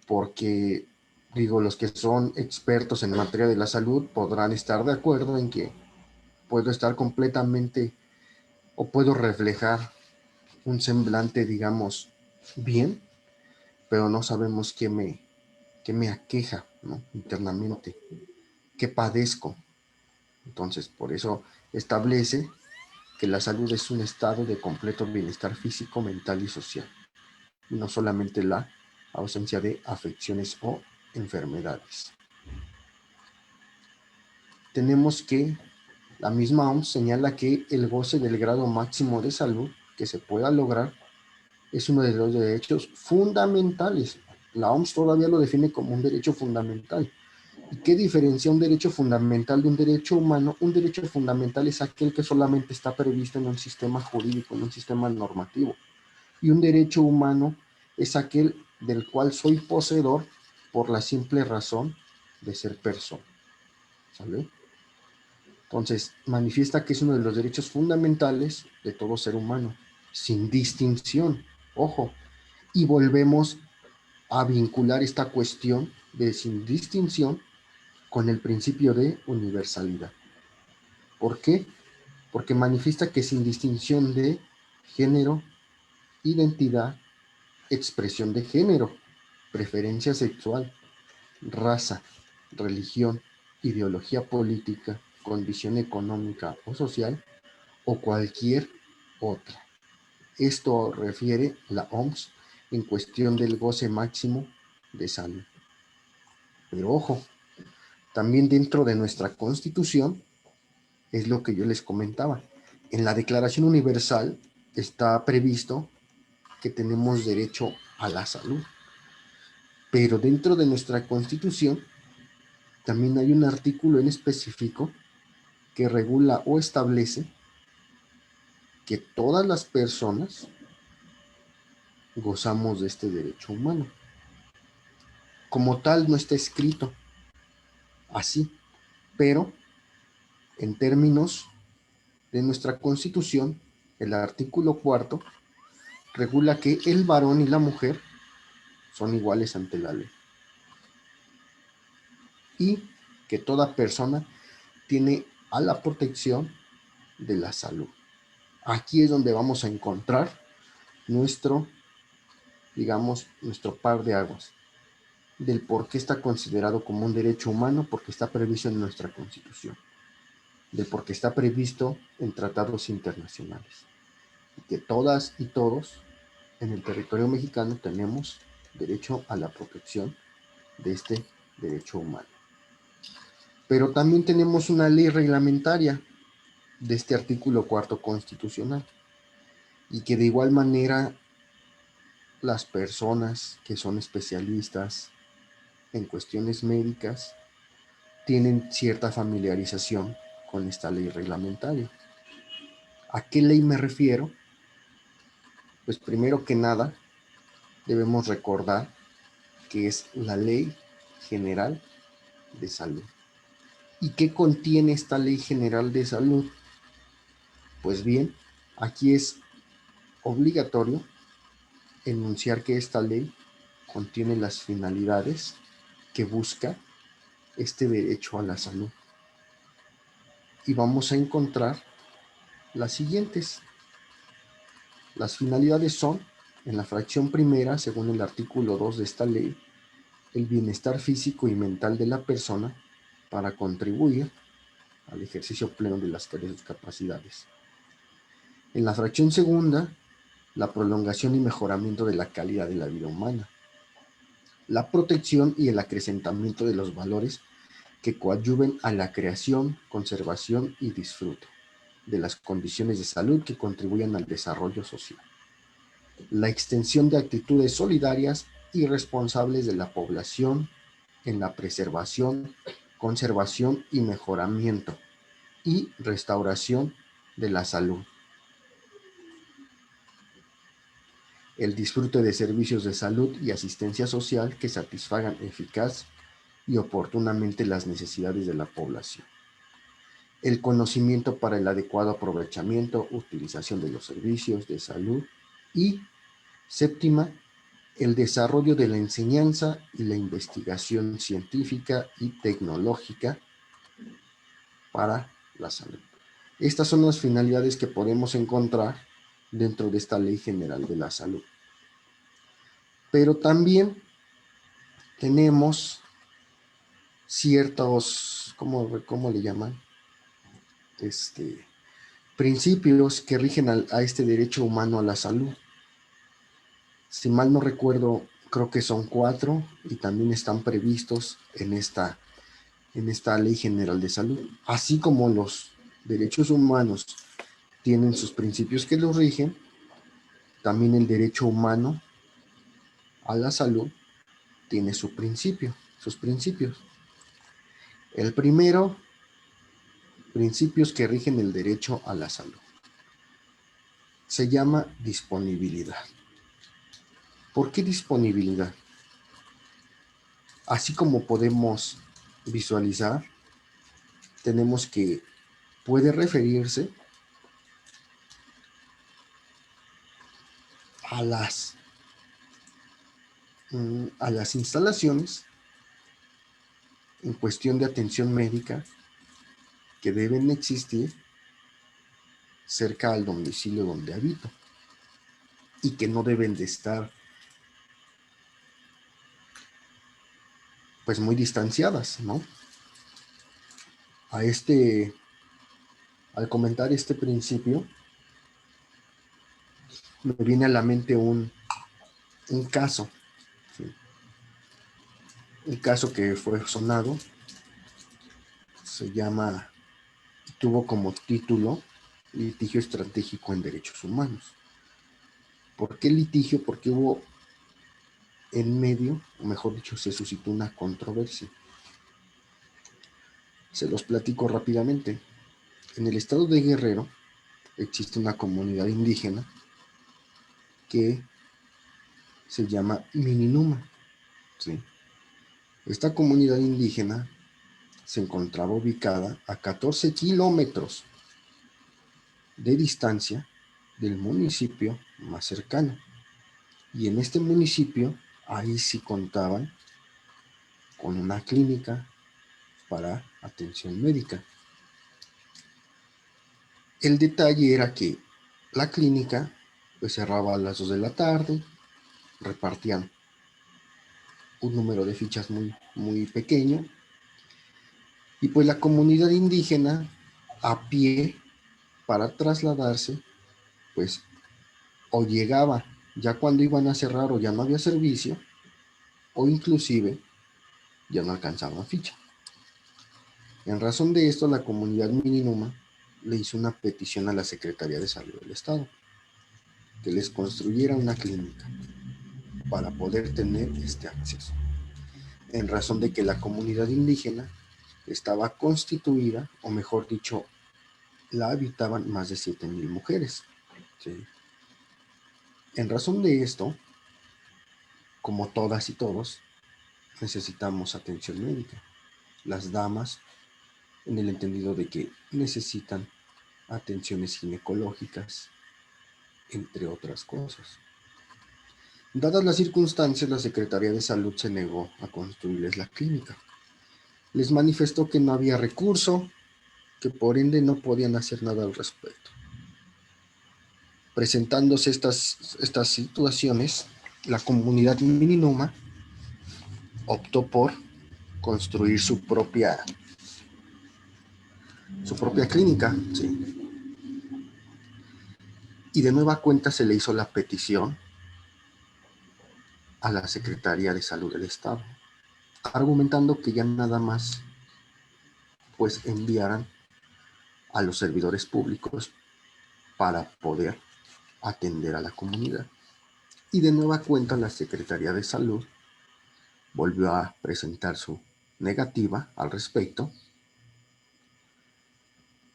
porque los que son expertos en materia de la salud podrán estar de acuerdo en que puedo estar completamente o puedo reflejar un semblante, digamos, bien, pero no sabemos qué me aqueja, ¿no?, internamente, qué padezco. Entonces, por eso establece que la salud es un estado de completo bienestar físico, mental y social, y no solamente la ausencia de afecciones o enfermedades. Tenemos que La misma OMS señala que el goce del grado máximo de salud que se pueda lograr es uno de los derechos fundamentales. La OMS todavía lo define como un derecho fundamental. ¿Y qué diferencia un derecho fundamental de un derecho humano? Un derecho fundamental es aquel que solamente está previsto en un sistema jurídico, en un sistema normativo. Y un derecho humano es aquel del cual soy poseedor por la simple razón de ser persona. ¿Sale? Entonces, manifiesta que es uno de los derechos fundamentales de todo ser humano, sin distinción. Ojo, y volvemos a vincular esta cuestión de sin distinción con el principio de universalidad. ¿Por qué? Porque manifiesta que sin distinción de género, identidad, expresión de género, preferencia sexual, raza, religión, ideología política, condición económica o social, o cualquier otra. Esto refiere la OMS en cuestión del goce máximo de salud. Pero ojo, también dentro de nuestra Constitución es lo que yo les comentaba. En la Declaración Universal está previsto que tenemos derecho a la salud, pero dentro de nuestra Constitución también hay un artículo en específico que regula o establece que todas las personas gozamos de este derecho humano. Como tal no está escrito así, pero en términos de nuestra Constitución, el artículo 4 regula que el varón y la mujer son iguales ante la ley y que toda persona tiene a la protección de la salud. Aquí es donde vamos a encontrar nuestro, digamos, nuestro par de aguas del por qué está considerado como un derecho humano, porque está previsto en nuestra Constitución, del por qué está previsto en tratados internacionales, y que todas y todos en el territorio mexicano tenemos derecho a la protección de este derecho humano. Pero también tenemos una ley reglamentaria de este artículo 4 constitucional, y que de igual manera las personas que son especialistas en cuestiones médicas tienen cierta familiarización con esta ley reglamentaria. ¿A qué ley me refiero? Pues primero que nada debemos recordar que es la Ley General de Salud. ¿Y qué contiene esta Ley General de Salud? Pues bien, aquí es obligatorio enunciar que esta ley contiene las finalidades que busca este derecho a la salud. Y vamos a encontrar las siguientes. Las finalidades son, en la fracción primera, según el artículo 2 de esta ley, el bienestar físico y mental de la persona para contribuir al ejercicio pleno de las tareas y capacidades. En la fracción segunda, la prolongación y mejoramiento de la calidad de la vida humana, la protección y el acrecentamiento de los valores que coadyuven a la creación, conservación y disfrute de las condiciones de salud que contribuyan al desarrollo social, la extensión de actitudes solidarias y responsables de la población en la preservación, conservación y mejoramiento y restauración de la salud, el disfrute de servicios de salud y asistencia social que satisfagan eficaz y oportunamente las necesidades de la población, el conocimiento para el adecuado aprovechamiento, utilización de los servicios de salud y, séptima, el desarrollo de la enseñanza y la investigación científica y tecnológica para la salud. Estas son las finalidades que podemos encontrar dentro de esta Ley General de la Salud. Pero también tenemos ciertos, ¿cómo le llaman? Principios que rigen a este derecho humano a la salud. Si mal no recuerdo, creo que son 4 y también están previstos en esta Ley General de Salud, así como los derechos humanos tienen sus principios que los rigen, también el derecho humano a la salud tiene sus principios. El primero, principios que rigen el derecho a la salud, se llama disponibilidad. ¿Por qué disponibilidad? Así como podemos visualizar, tenemos que puede referirse a las instalaciones en cuestión de atención médica que deben existir cerca al domicilio donde habito y que no deben de estar pues muy distanciadas, ¿no? Al comentar este principio, me viene a la mente un caso, ¿sí? Un caso que fue sonado, tuvo como título Litigio Estratégico en Derechos Humanos. ¿Por qué litigio? Porque hubo en medio, o mejor dicho, se suscitó una controversia. Se los platico rápidamente. En el estado de Guerrero existe una comunidad indígena que se llama Mininuma, ¿sí? Esta comunidad indígena se encontraba ubicada a 14 kilómetros de distancia del municipio más cercano. Y en este municipio, ahí sí contaban con una clínica para atención médica. El detalle era que la clínica pues cerraba a las 2 de la tarde, repartían un número de fichas muy, muy pequeño, y pues la comunidad indígena a pie para trasladarse, pues o llegaba ya cuando iban a cerrar o ya no había servicio, o inclusive ya no alcanzaban ficha. En razón de esto, la comunidad Mininuma le hizo una petición a la Secretaría de Salud del Estado, que les construyera una clínica para poder tener este acceso. En razón de que la comunidad indígena estaba constituida, o mejor dicho, la habitaban más de 7,000 mujeres. ¿Sí? En razón de esto, como todas y todos, necesitamos atención médica. Las damas, en el entendido de que necesitan atenciones ginecológicas, entre otras cosas. Dadas las circunstancias, la Secretaría de Salud se negó a construirles la clínica. Les manifestó que no había recurso, que por ende no podían hacer nada al respecto. Presentándose estas situaciones, la comunidad Mininuma optó por construir su propia clínica, ¿sí? Y de nueva cuenta se le hizo la petición a la Secretaría de Salud del Estado, argumentando que ya nada más pues enviaran a los servidores públicos para poder atender a la comunidad. Y de nueva cuenta la Secretaría de Salud volvió a presentar su negativa al respecto,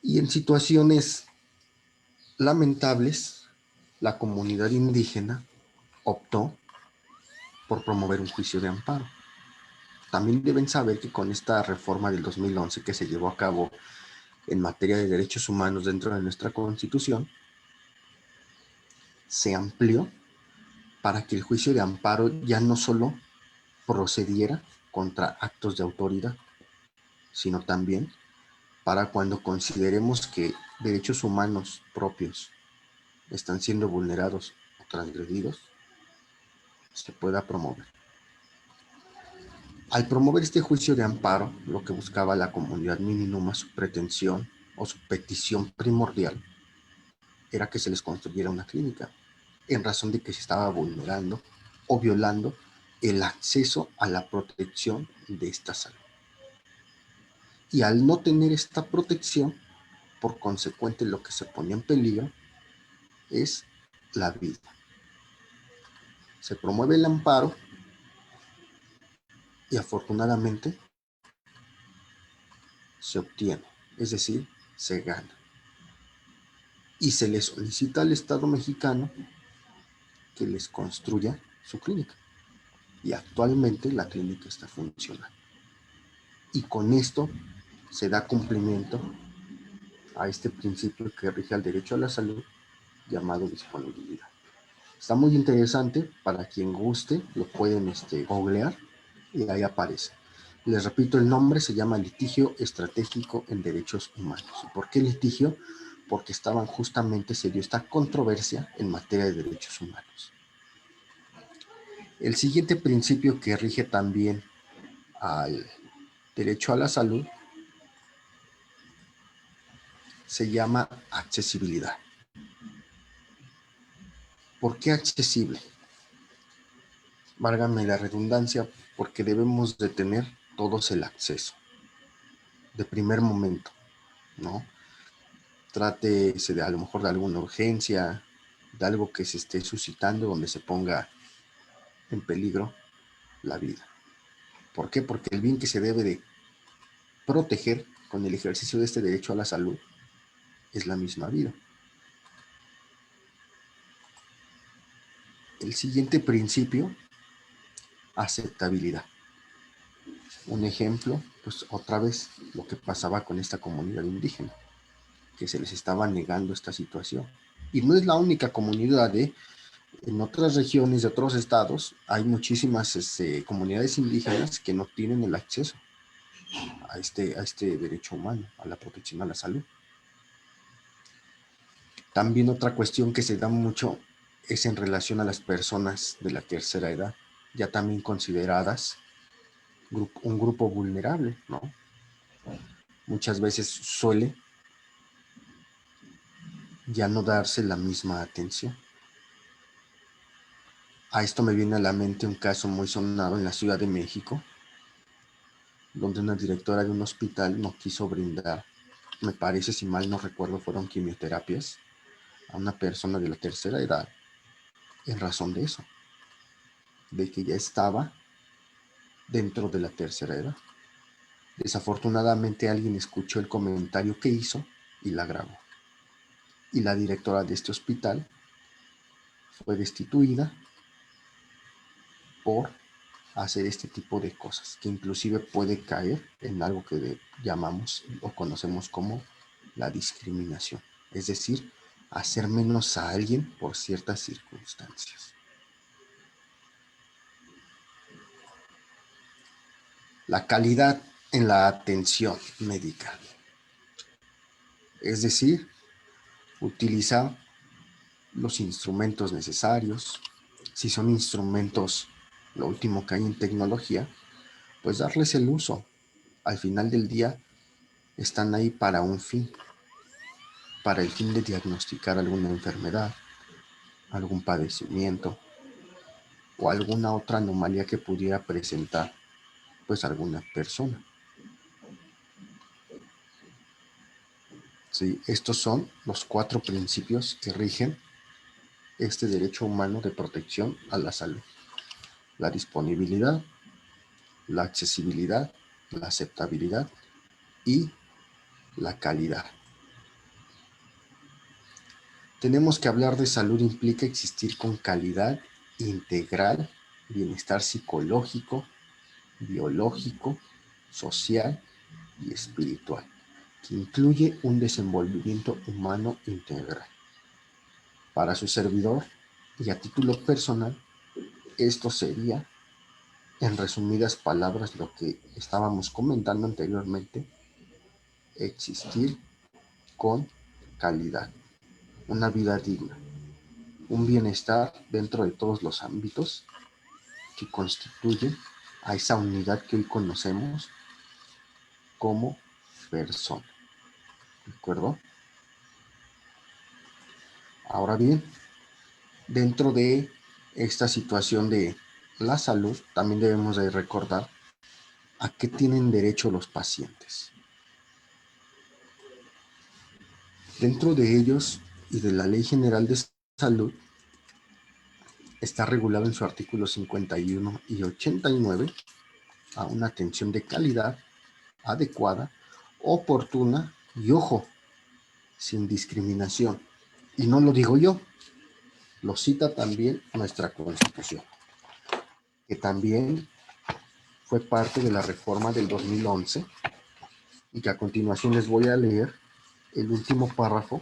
y en situaciones lamentables la comunidad indígena optó por promover un juicio de amparo. También deben saber que con esta reforma del 2011 que se llevó a cabo en materia de derechos humanos dentro de nuestra Constitución, se amplió para que el juicio de amparo ya no solo procediera contra actos de autoridad, sino también para cuando consideremos que derechos humanos propios están siendo vulnerados o transgredidos, se pueda promover. Al promover este juicio de amparo, lo que buscaba la comunidad Mininuma, su pretensión o su petición primordial, era que se les construyera una clínica, en razón de que se estaba vulnerando o violando el acceso a la protección de esta salud. Y al no tener esta protección, Por consecuente, lo que se pone en peligro es la vida. Se promueve el amparo y afortunadamente se obtiene, es decir, se gana. Y se le solicita al Estado mexicano que les construya su clínica. Y actualmente la clínica está funcionando. Y con esto se da cumplimiento a este principio que rige al derecho a la salud llamado disponibilidad. Está muy interesante, para quien guste, lo pueden googlear y ahí aparece. Les repito el nombre, se llama Litigio Estratégico en Derechos Humanos. ¿Y por qué litigio? Porque se dio esta controversia en materia de derechos humanos. El siguiente principio que rige también al derecho a la salud se llama accesibilidad. ¿Por qué accesible? Válgame la redundancia, porque debemos de tener todos el acceso de primer momento, ¿no? Trátese de a lo mejor de alguna urgencia, de algo que se esté suscitando donde se ponga en peligro la vida. ¿Por qué? Porque el bien que se debe de proteger con el ejercicio de este derecho a la salud es la misma vida. El siguiente principio, aceptabilidad. Un ejemplo, pues otra vez lo que pasaba con esta comunidad indígena, que se les estaba negando esta situación. Y no es la única comunidad, en otras regiones de otros estados hay muchísimas comunidades indígenas que no tienen el acceso a este derecho humano, a la protección a la salud. También otra cuestión que se da mucho es en relación a las personas de la tercera edad, ya también consideradas un grupo vulnerable, ¿no? Muchas veces suele ya no darse la misma atención. A esto me viene a la mente un caso muy sonado en la Ciudad de México, donde una directora de un hospital no quiso brindar, me parece, si mal no recuerdo, fueron quimioterapias a una persona de la tercera edad, en razón de eso, de que ya estaba dentro de la tercera edad. Desafortunadamente alguien escuchó el comentario que hizo y la grabó. Y la directora de este hospital fue destituida por hacer este tipo de cosas, que inclusive puede caer en algo que llamamos o conocemos como la discriminación, es decir, hacer menos a alguien por ciertas circunstancias. La calidad en la atención médica, es decir, utilizar los instrumentos necesarios. Si son instrumentos, lo último que hay en tecnología, pues darles el uso. Al final del día están ahí para un fin, para el fin de diagnosticar alguna enfermedad, algún padecimiento o alguna otra anomalía que pudiera presentar pues alguna persona. Sí, estos son los 4 principios que rigen este derecho humano de protección a la salud: la disponibilidad, la accesibilidad, la aceptabilidad y la calidad. Tenemos que hablar de salud implica existir con calidad integral, bienestar psicológico, biológico, social y espiritual, que incluye un desenvolvimiento humano integral. Para su servidor y a título personal, esto sería, en resumidas palabras, lo que estábamos comentando anteriormente: existir con calidad, una vida digna, un bienestar dentro de todos los ámbitos que constituyen a esa unidad que hoy conocemos como persona. ¿De acuerdo? Ahora bien, dentro de esta situación de la salud, también debemos de recordar a qué tienen derecho los pacientes. Dentro de ellos y de la Ley General de Salud está regulado en su artículo 51 y 89 a una atención de calidad, adecuada, oportuna y, ojo, sin discriminación. Y no lo digo yo, lo cita también nuestra Constitución, que también fue parte de la reforma del 2011 y que a continuación les voy a leer el último párrafo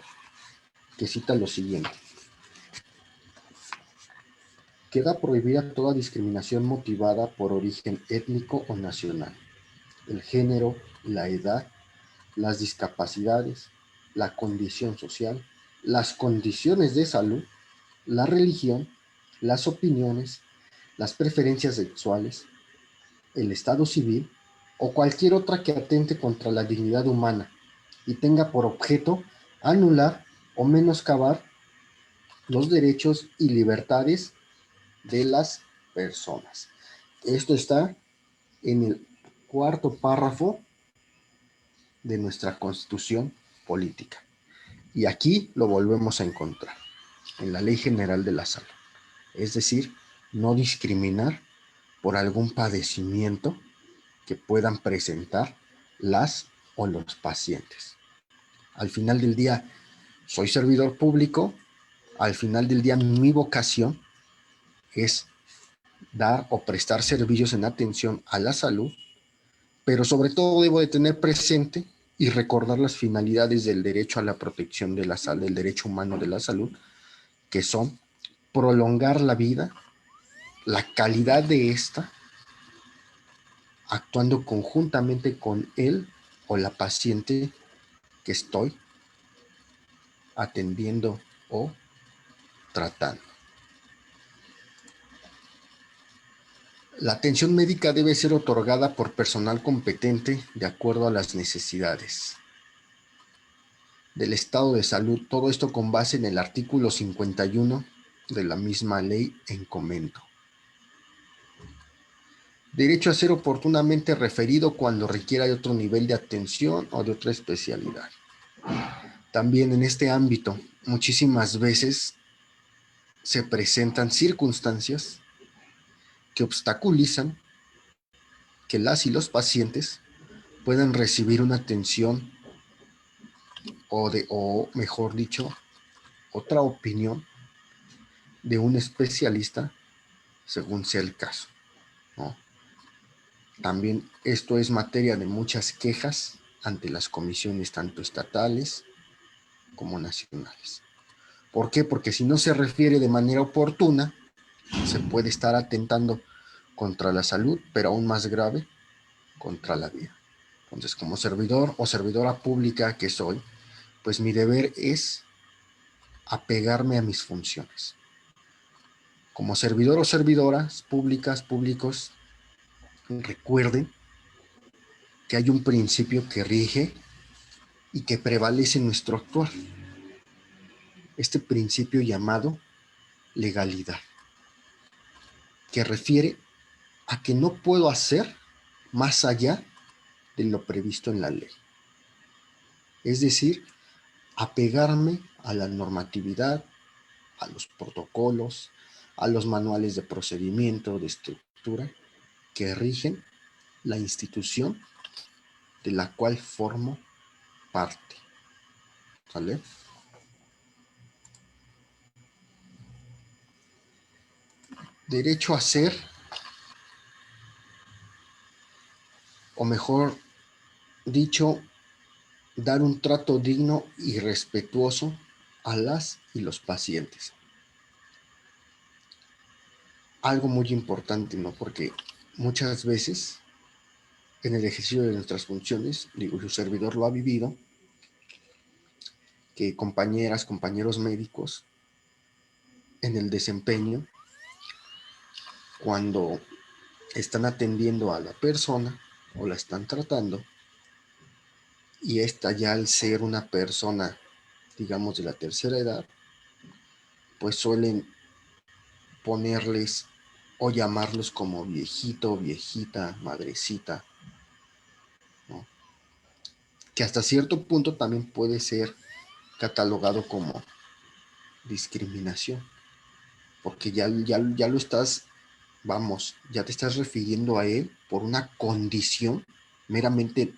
que cita lo siguiente. Queda prohibida toda discriminación motivada por origen étnico o nacional, el género, la edad, las discapacidades, la condición social, las condiciones de salud, la religión, las opiniones, las preferencias sexuales, el estado civil o cualquier otra que atente contra la dignidad humana y tenga por objeto anular o menoscabar los derechos y libertades de las personas. Esto está en el cuarto párrafo de nuestra Constitución política. Y aquí lo volvemos a encontrar en la Ley General de la Salud. Es decir, no discriminar por algún padecimiento que puedan presentar las o los pacientes. Al final del día, soy servidor público. Al final del día, mi vocación es dar o prestar servicios en atención a la salud, pero sobre todo debo de tener presente y recordar las finalidades del derecho a la protección de la salud, del derecho humano de la salud, que son prolongar la vida, la calidad de esta, actuando conjuntamente con él o la paciente que estoy atendiendo o tratando. La atención médica debe ser otorgada por personal competente de acuerdo a las necesidades del estado de salud, todo esto con base en el artículo 51 de la misma ley en comento. Derecho a ser oportunamente referido cuando requiera de otro nivel de atención o de otra especialidad. También en este ámbito, muchísimas veces se presentan circunstancias que obstaculizan que las y los pacientes puedan recibir una atención o mejor dicho, otra opinión de un especialista según sea el caso, ¿no? También esto es materia de muchas quejas ante las comisiones tanto estatales como nacionales. ¿Por qué? Porque si no se refiere de manera oportuna, se puede estar atentando contra la salud, pero aún más grave, contra la vida. Entonces, como servidor o servidora pública que soy, pues mi deber es apegarme a mis funciones. Como servidor o servidoras públicas, públicos, recuerden que hay un principio que rige y que prevalece en nuestro actuar. Este principio llamado legalidad, que refiere a que no puedo hacer más allá de lo previsto en la ley. Es decir, apegarme a la normatividad, a los protocolos, a los manuales de procedimiento, de estructura, que rigen la institución de la cual formo parte. ¿Sale? Derecho a ser, o mejor dicho, dar un trato digno y respetuoso a las y los pacientes. Algo muy importante, ¿no? Porque muchas veces en el ejercicio de nuestras funciones, digo, su servidor lo ha vivido, que compañeras, compañeros médicos en el desempeño, cuando están atendiendo a la persona o la están tratando, y esta ya al ser una persona, digamos, de la tercera edad, pues suelen ponerles o llamarlos como viejito, viejita, madrecita, ¿no? Que hasta cierto punto también puede ser catalogado como discriminación, porque ya lo estás, vamos, ya te estás refiriendo a él por una condición meramente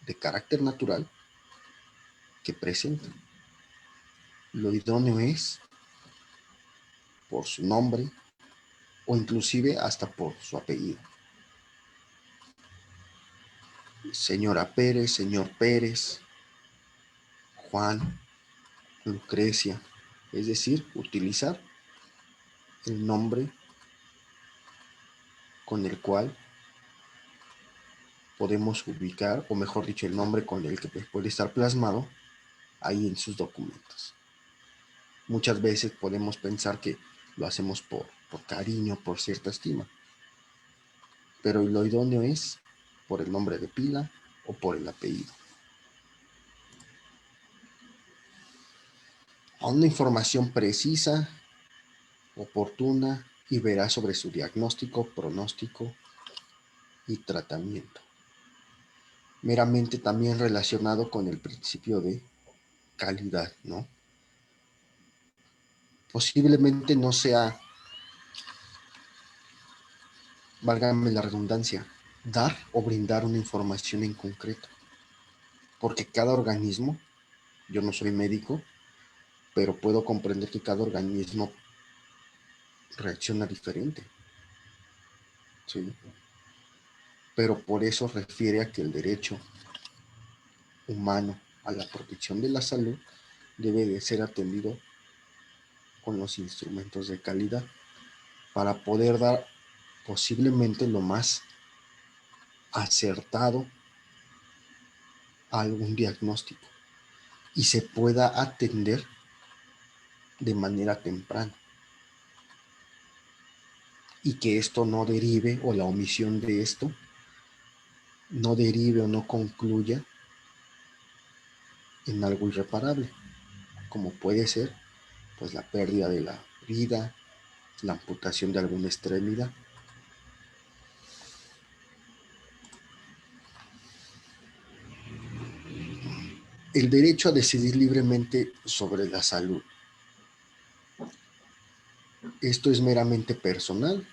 de carácter natural que presenta. Lo idóneo es por su nombre o inclusive hasta por su apellido. Señora Pérez, señor Pérez, Juan, Lucrecia, es decir, utilizar el nombre con el cual podemos ubicar, o mejor dicho, el nombre con el que puede estar plasmado ahí en sus documentos. Muchas veces podemos pensar que lo hacemos por cariño, por cierta estima, pero lo idóneo es por el nombre de pila o por el apellido. A una información precisa, oportuna y veraz sobre su diagnóstico, pronóstico y tratamiento. Meramente también relacionado con el principio de calidad, ¿no? Posiblemente no sea, válgame la redundancia, dar o brindar una información en concreto, porque cada organismo, yo no soy médico, pero puedo comprender que cada organismo reacciona diferente, ¿sí? Pero por eso refiere a que el derecho humano a la protección de la salud debe de ser atendido con los instrumentos de calidad para poder dar posiblemente lo más acertado a algún diagnóstico y se pueda atender de manera temprana y que esto no derive, o la omisión de esto no derive o no concluya en algo irreparable, como puede ser pues la pérdida de la vida, la amputación de alguna extremidad. El derecho a decidir libremente sobre la salud. Esto es meramente personal.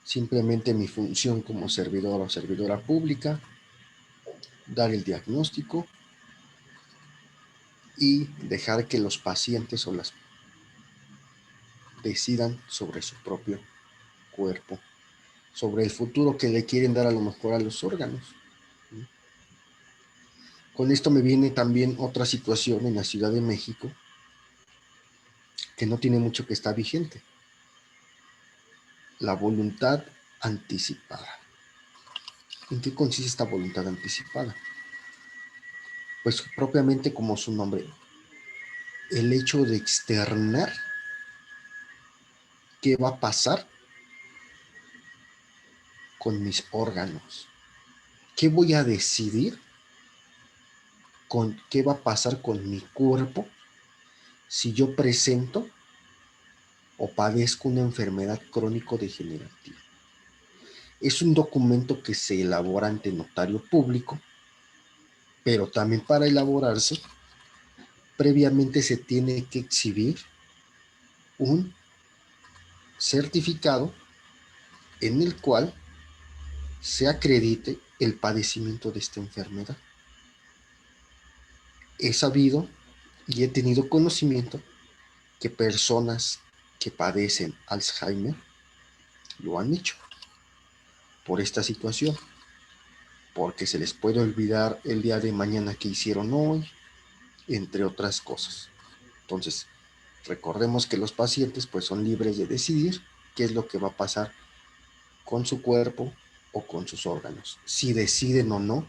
Simplemente mi función como servidor o servidora pública, dar el diagnóstico y dejar que los pacientes o las decidan sobre su propio cuerpo, sobre el futuro que le quieren dar a lo mejor a los órganos. Con esto me viene también otra situación en la Ciudad de México que no tiene mucho que está vigente. La voluntad anticipada. ¿En qué consiste esta voluntad anticipada? Pues propiamente como su nombre, el hecho de externar qué va a pasar con mis órganos, qué voy a decidir, con qué va a pasar con mi cuerpo si yo presento o padezco una enfermedad crónico-degenerativa. Es un documento que se elabora ante notario público, pero también para elaborarse, previamente se tiene que exhibir un certificado en el cual se acredite el padecimiento de esta enfermedad. He sabido y he tenido conocimiento que personas que padecen Alzheimer lo han hecho por esta situación, porque se les puede olvidar el día de mañana que hicieron hoy, entre otras cosas. Entonces, recordemos que los pacientes pues son libres de decidir qué es lo que va a pasar con su cuerpo o con sus órganos, si deciden o no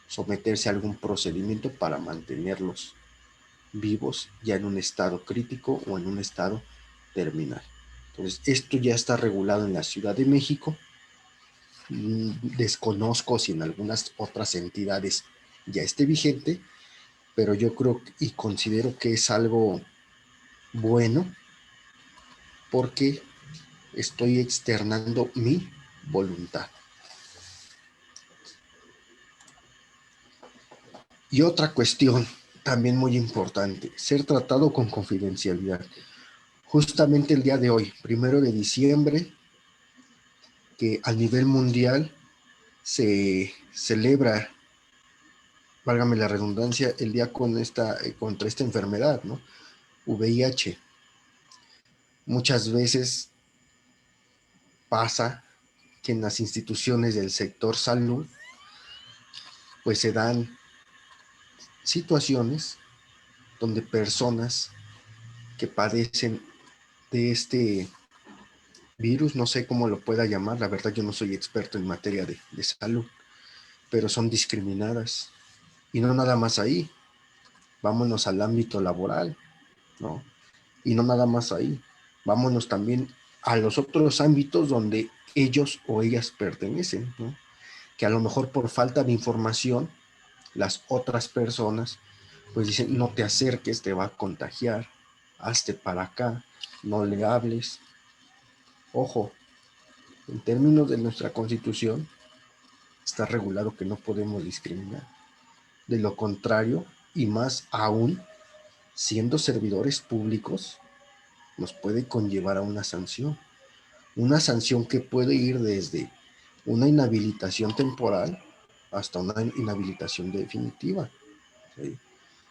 someterse a algún procedimiento para mantenerlos vivos ya en un estado crítico o en un estado terminal. Entonces, esto ya está regulado en la Ciudad de México. Desconozco si en algunas otras entidades ya esté vigente, pero yo creo y considero que es algo bueno porque estoy externando mi voluntad. Y otra cuestión también muy importante, ser tratado con confidencialidad. Justamente el día de hoy, 1 de diciembre, que a nivel mundial se celebra, válgame la redundancia, el día contra esta enfermedad, ¿no? VIH. Muchas veces pasa que en las instituciones del sector salud, pues se dan situaciones donde personas que padecen de este virus, no sé cómo lo pueda llamar, la verdad yo no soy experto en materia de salud, pero son discriminadas. Y no nada más ahí, vámonos al ámbito laboral, ¿no? Y no nada más ahí, vámonos también a los otros ámbitos donde ellos o ellas pertenecen, ¿no? Que a lo mejor por falta de información, las otras personas pues dicen, no te acerques, te va a contagiar, hazte para acá, no le hables. Ojo, en términos de nuestra Constitución, está regulado que no podemos discriminar. De lo contrario, y más aún, siendo servidores públicos, nos puede conllevar a una sanción que puede ir desde una inhabilitación temporal hasta una inhabilitación definitiva, ¿sí?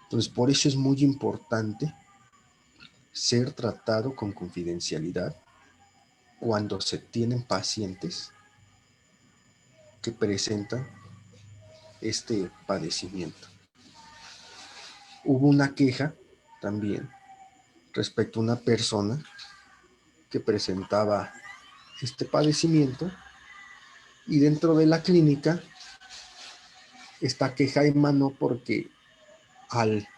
Entonces, por eso es muy importante ser tratado con confidencialidad cuando se tienen pacientes que presentan este padecimiento. Hubo una queja también respecto a una persona que presentaba este padecimiento y dentro de la clínica esta queja emanó porque al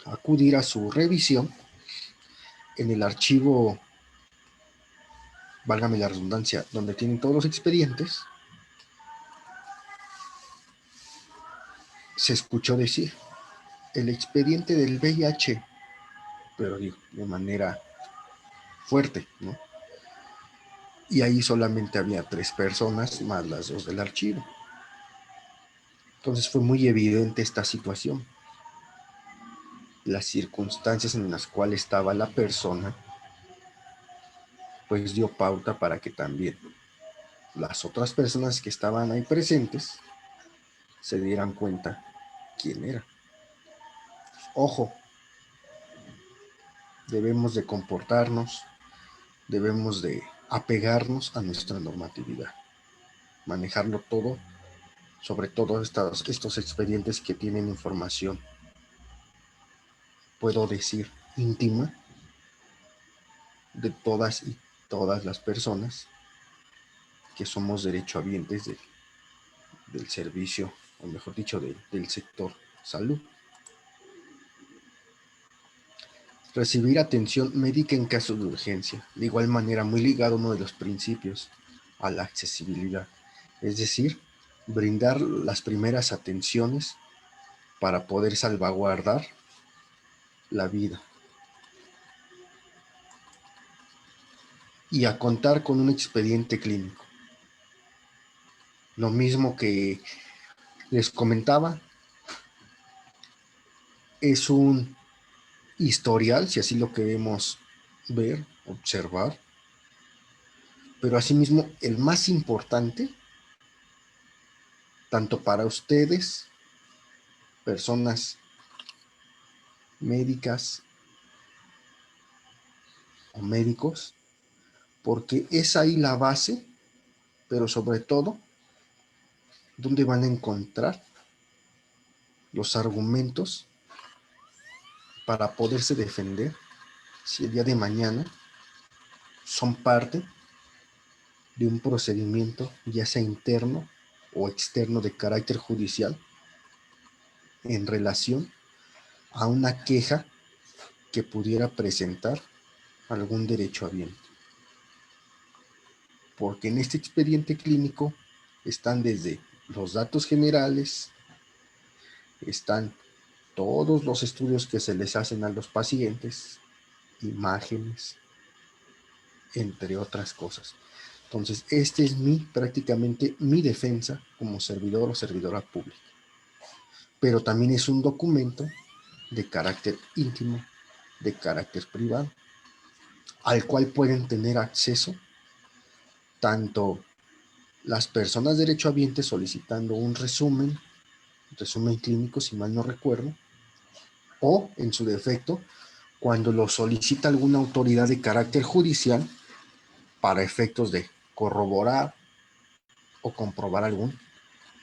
acudir a su revisión en el archivo, válgame la redundancia, donde tienen todos los expedientes, se escuchó decir el expediente del VIH, pero digo, de manera fuerte, ¿no? Y ahí solamente había 3 personas más las 2 del archivo. Entonces fue muy evidente esta situación, las circunstancias en las cuales estaba la persona, pues dio pauta para que también las otras personas que estaban ahí presentes se dieran cuenta quién era. Ojo, debemos de comportarnos, debemos de apegarnos a nuestra normatividad, manejarlo todo, sobre todo estos expedientes que tienen información, puedo decir, íntima de todas y todas las personas que somos derechohabientes del servicio, o mejor dicho, del sector salud. Recibir atención médica en caso de urgencia. De igual manera, muy ligado a uno de los principios, a la accesibilidad. Es decir, brindar las primeras atenciones para poder salvaguardar la vida. Y a contar con un expediente clínico. Lo mismo que les comentaba, es un historial, si así lo queremos ver, observar, pero asimismo el más importante, tanto para ustedes, personas médicas o médicos, porque es ahí la base, pero sobre todo, donde van a encontrar los argumentos para poderse defender si el día de mañana son parte de un procedimiento, ya sea interno o externo de carácter judicial, en relación a una queja que pudiera presentar algún derechohabiente. Porque en este expediente clínico están desde los datos generales, están todos los estudios que se les hacen a los pacientes, imágenes, entre otras cosas. Entonces, este es prácticamente mi defensa como servidor o servidora pública. Pero también es un documento de carácter íntimo, de carácter privado, al cual pueden tener acceso tanto las personas derechohabientes solicitando un resumen clínico, si mal no recuerdo, o, en su defecto, cuando lo solicita alguna autoridad de carácter judicial para efectos de corroborar o comprobar algún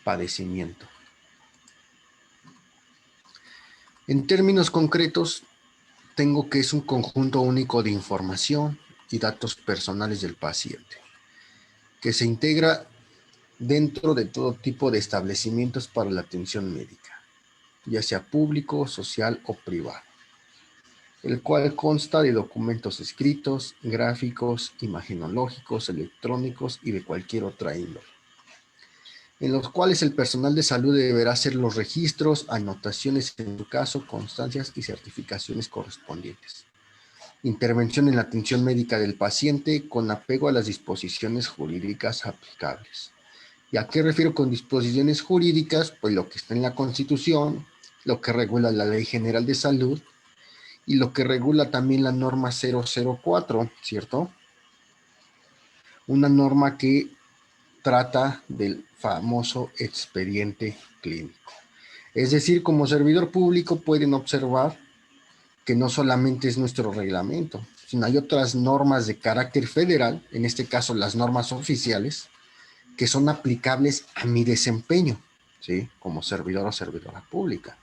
padecimiento. En términos concretos, tengo que es un conjunto único de información y datos personales del paciente, que se integra dentro de todo tipo de establecimientos para la atención médica, ya sea público, social o privado, el cual consta de documentos escritos, gráficos, imagenológicos, electrónicos y de cualquier otra índole, en los cuales el personal de salud deberá hacer los registros, anotaciones en su caso, constancias y certificaciones correspondientes. Intervención en la atención médica del paciente con apego a las disposiciones jurídicas aplicables. ¿Y a qué refiero con disposiciones jurídicas? Pues lo que está en la Constitución, lo que regula la Ley General de Salud y lo que regula también la norma 004, ¿cierto? Una norma que trata del famoso expediente clínico. Es decir, como servidor público pueden observar que no solamente es nuestro reglamento, sino hay otras normas de carácter federal, en este caso las normas oficiales, que son aplicables a mi desempeño, ¿sí? Como servidor o servidora pública.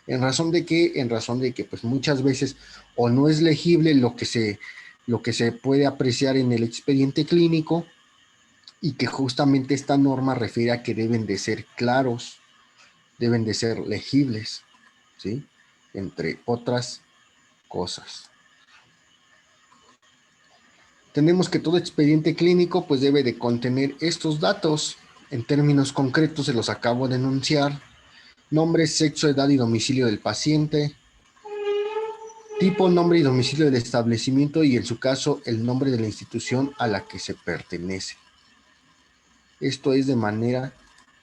En razón de que pues muchas veces o no es legible lo que se puede apreciar en el expediente clínico, y que justamente esta norma refiere a que deben de ser claros, deben de ser legibles, ¿sí? Entre otras cosas. Tenemos que todo expediente clínico pues debe de contener estos datos. En términos concretos se los acabo de enunciar: nombre, sexo, edad y domicilio del paciente, tipo, nombre y domicilio del establecimiento y, en su caso, el nombre de la institución a la que se pertenece. Esto es de manera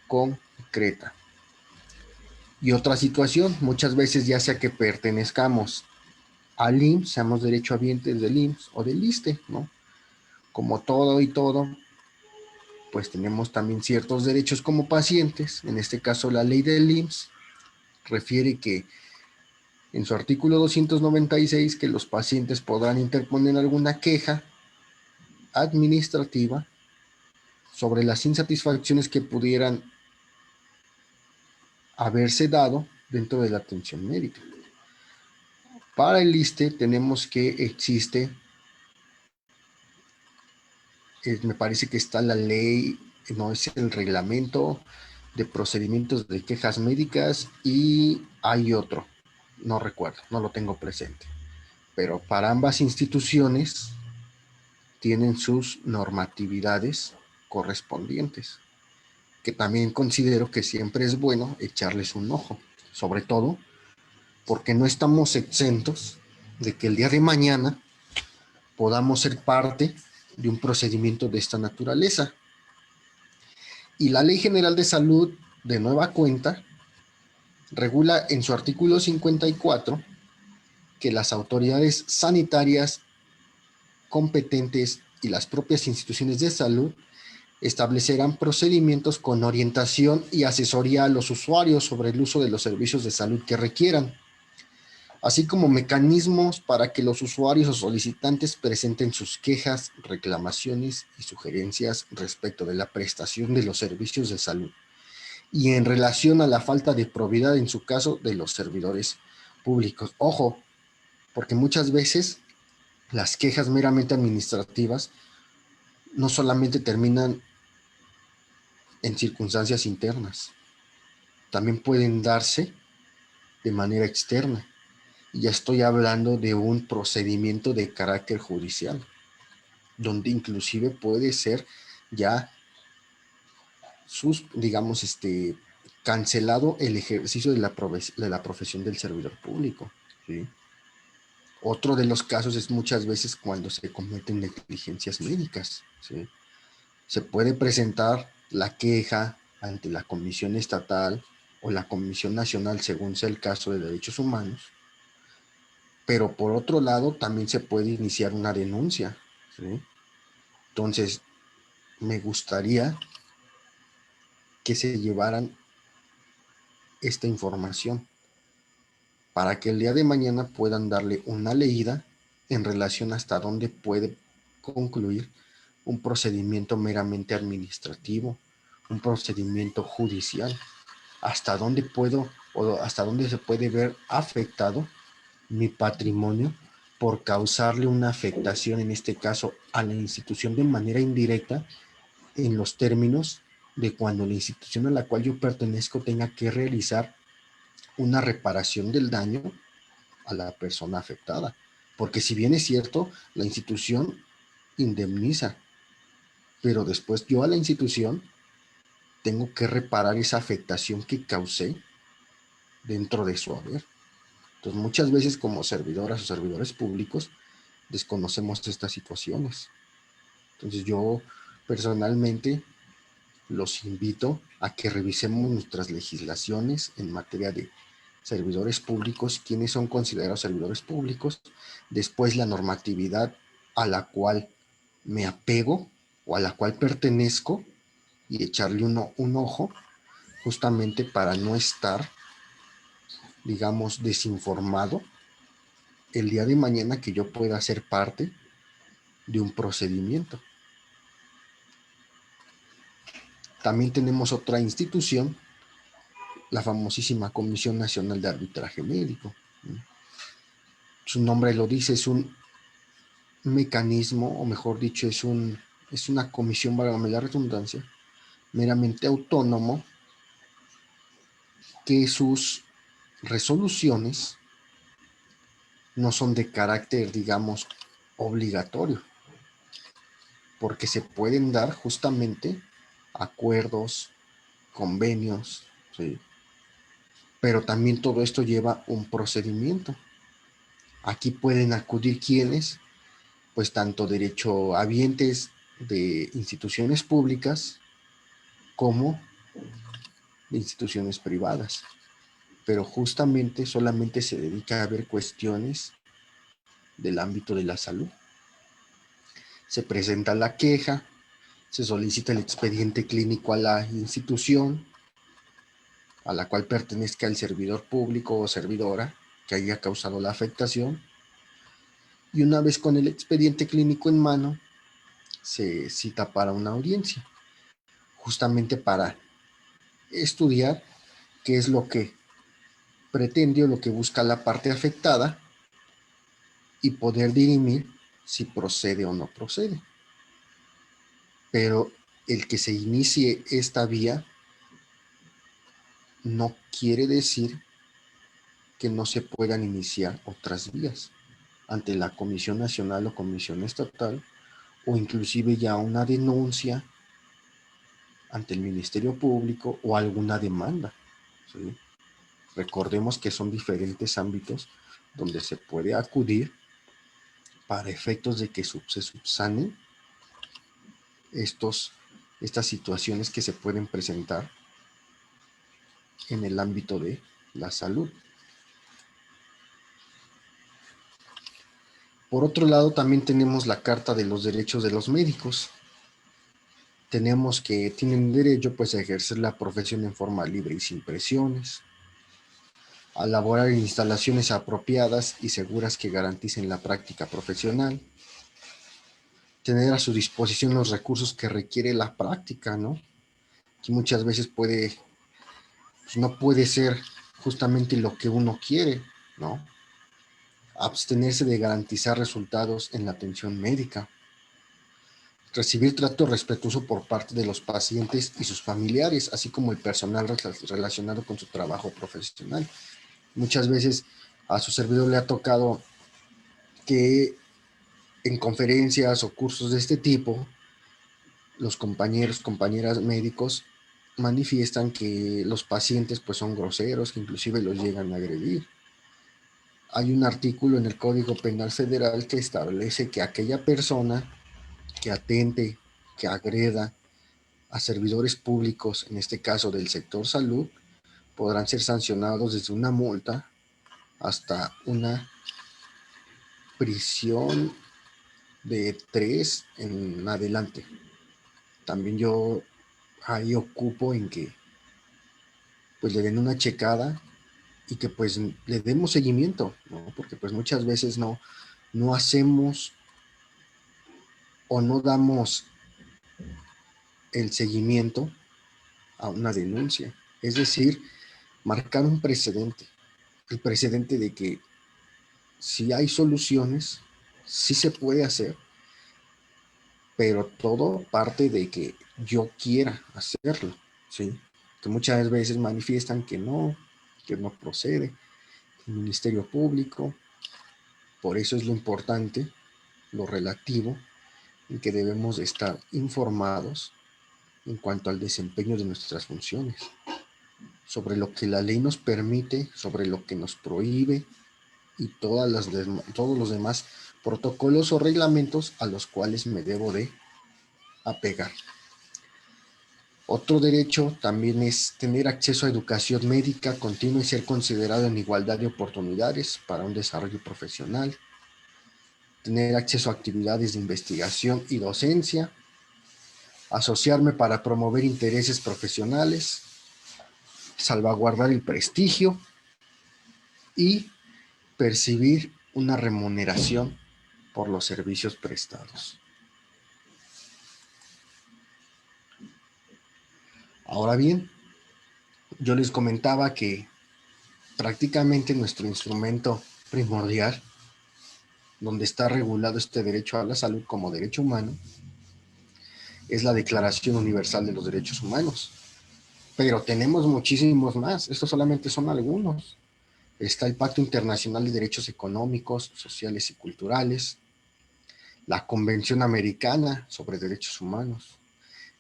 concreta. Y otra situación, muchas veces ya sea que pertenezcamos al IMSS, seamos derechohabientes del IMSS o del ISSSTE, ¿no? Como todo y todo, pues tenemos también ciertos derechos como pacientes. En este caso, la ley del IMSS refiere que en su artículo 296 que los pacientes podrán interponer alguna queja administrativa sobre las insatisfacciones que pudieran haberse dado dentro de la atención médica. Para el ISSSTE tenemos que existe, me parece que está la ley, no es el reglamento de procedimientos de quejas médicas, y hay otro, no recuerdo, no lo tengo presente. Pero para ambas instituciones tienen sus normatividades correspondientes, que también considero que siempre es bueno echarles un ojo, sobre todo porque no estamos exentos de que el día de mañana podamos ser parte de un procedimiento de esta naturaleza. Y la Ley General de Salud, de nueva cuenta, regula en su artículo 54 que las autoridades sanitarias competentes y las propias instituciones de salud establecerán procedimientos con orientación y asesoría a los usuarios sobre el uso de los servicios de salud que requieran, así como mecanismos para que los usuarios o solicitantes presenten sus quejas, reclamaciones y sugerencias respecto de la prestación de los servicios de salud y en relación a la falta de probidad en su caso de los servidores públicos. Ojo, porque muchas veces las quejas meramente administrativas no solamente terminan en circunstancias internas, también pueden darse de manera externa. Y ya estoy hablando de un procedimiento de carácter judicial, donde inclusive puede ser ya digamos, cancelado el ejercicio de la profesión del servidor público, ¿sí? Otro de los casos es muchas veces cuando se cometen negligencias médicas, ¿sí? Se puede presentar la queja ante la Comisión Estatal o la Comisión Nacional, según sea el caso, de Derechos Humanos, pero por otro lado también se puede iniciar una denuncia, ¿sí? Entonces, me gustaría que se llevaran esta información para que el día de mañana puedan darle una leída en relación hasta dónde puede concluir un procedimiento meramente administrativo, un procedimiento judicial, hasta dónde puedo o hasta dónde se puede ver afectado mi patrimonio por causarle una afectación, en este caso, a la institución de manera indirecta, en los términos de cuando la institución a la cual yo pertenezco tenga que realizar una reparación del daño a la persona afectada. Porque si bien es cierto, la institución indemniza, pero después yo a la institución tengo que reparar esa afectación que causé dentro de su haber. Entonces, muchas veces como servidoras o servidores públicos desconocemos estas situaciones. Entonces, yo personalmente los invito a que revisemos nuestras legislaciones en materia de servidores públicos, quiénes son considerados servidores públicos, después la normatividad a la cual me apego o a la cual pertenezco y echarle un ojo justamente para no estar, digamos, desinformado el día de mañana que yo pueda ser parte de un procedimiento. También tenemos otra institución, la famosísima Comisión Nacional de Arbitraje Médico. Su nombre lo dice, es un mecanismo, o mejor dicho, es una comisión, válgame la redundancia, meramente autónomo, que sus resoluciones no son de carácter, digamos, obligatorio, porque se pueden dar justamente acuerdos, convenios, ¿sí? Pero también todo esto lleva un procedimiento. Aquí pueden acudir quienes, pues tanto derechohabientes de instituciones públicas como de instituciones privadas, pero justamente solamente se dedica a ver cuestiones del ámbito de la salud. Se presenta la queja, se solicita el expediente clínico a la institución a la cual pertenezca el servidor público o servidora que haya causado la afectación, y una vez con el expediente clínico en mano, se cita para una audiencia, justamente para estudiar qué es lo que pretende o lo que busca la parte afectada y poder dirimir si procede o no procede. Pero el que se inicie esta vía no quiere decir que no se puedan iniciar otras vías ante la Comisión Nacional o Comisión Estatal, o inclusive ya una denuncia ante el Ministerio Público o alguna demanda, ¿sí? Recordemos que son diferentes ámbitos donde se puede acudir para efectos de que se subsanen estas situaciones que se pueden presentar en el ámbito de la salud. Por otro lado, también tenemos la Carta de los Derechos de los Médicos. Tenemos que tienen derecho, pues, a ejercer la profesión en forma libre y sin presiones, a laborar en instalaciones apropiadas y seguras que garanticen la práctica profesional, tener a su disposición los recursos que requiere la práctica, ¿no? Que muchas veces pues no puede ser justamente lo que uno quiere, ¿no? Abstenerse de garantizar resultados en la atención médica, recibir trato respetuoso por parte de los pacientes y sus familiares, así como el personal relacionado con su trabajo profesional. Muchas veces a su servidor le ha tocado que en conferencias o cursos de este tipo, los compañeros, compañeras médicos manifiestan que los pacientes pues son groseros, que inclusive los llegan a agredir. Hay un artículo en el Código Penal Federal que establece que aquella persona que atente, que agreda a servidores públicos, en este caso del sector salud, podrán ser sancionados desde una multa hasta una prisión de 3 en adelante. También yo ahí ocupo en que pues le den una checada y que pues le demos seguimiento, ¿no? Porque pues muchas veces no hacemos o no damos el seguimiento a una denuncia. Es decir, marcar un precedente. El precedente de que si hay soluciones, sí se puede hacer, pero todo parte de que yo quiera hacerlo, ¿sí? Que muchas veces manifiestan que no procede, el Ministerio Público. Por eso es lo importante, lo relativo, en que debemos de estar informados en cuanto al desempeño de nuestras funciones, sobre lo que la ley nos permite, sobre lo que nos prohíbe y todos los demás protocolos o reglamentos a los cuales me debo de apegar. Otro derecho también es tener acceso a educación médica continua y ser considerado en igualdad de oportunidades para un desarrollo profesional, tener acceso a actividades de investigación y docencia, asociarme para promover intereses profesionales, salvaguardar el prestigio y percibir una remuneración por los servicios prestados. Ahora bien, yo les comentaba que prácticamente nuestro instrumento primordial, donde está regulado este derecho a la salud como derecho humano, es la Declaración Universal de los Derechos Humanos. Pero tenemos muchísimos más, estos solamente son algunos. Está el Pacto Internacional de Derechos Económicos, Sociales y Culturales, la Convención Americana sobre Derechos Humanos,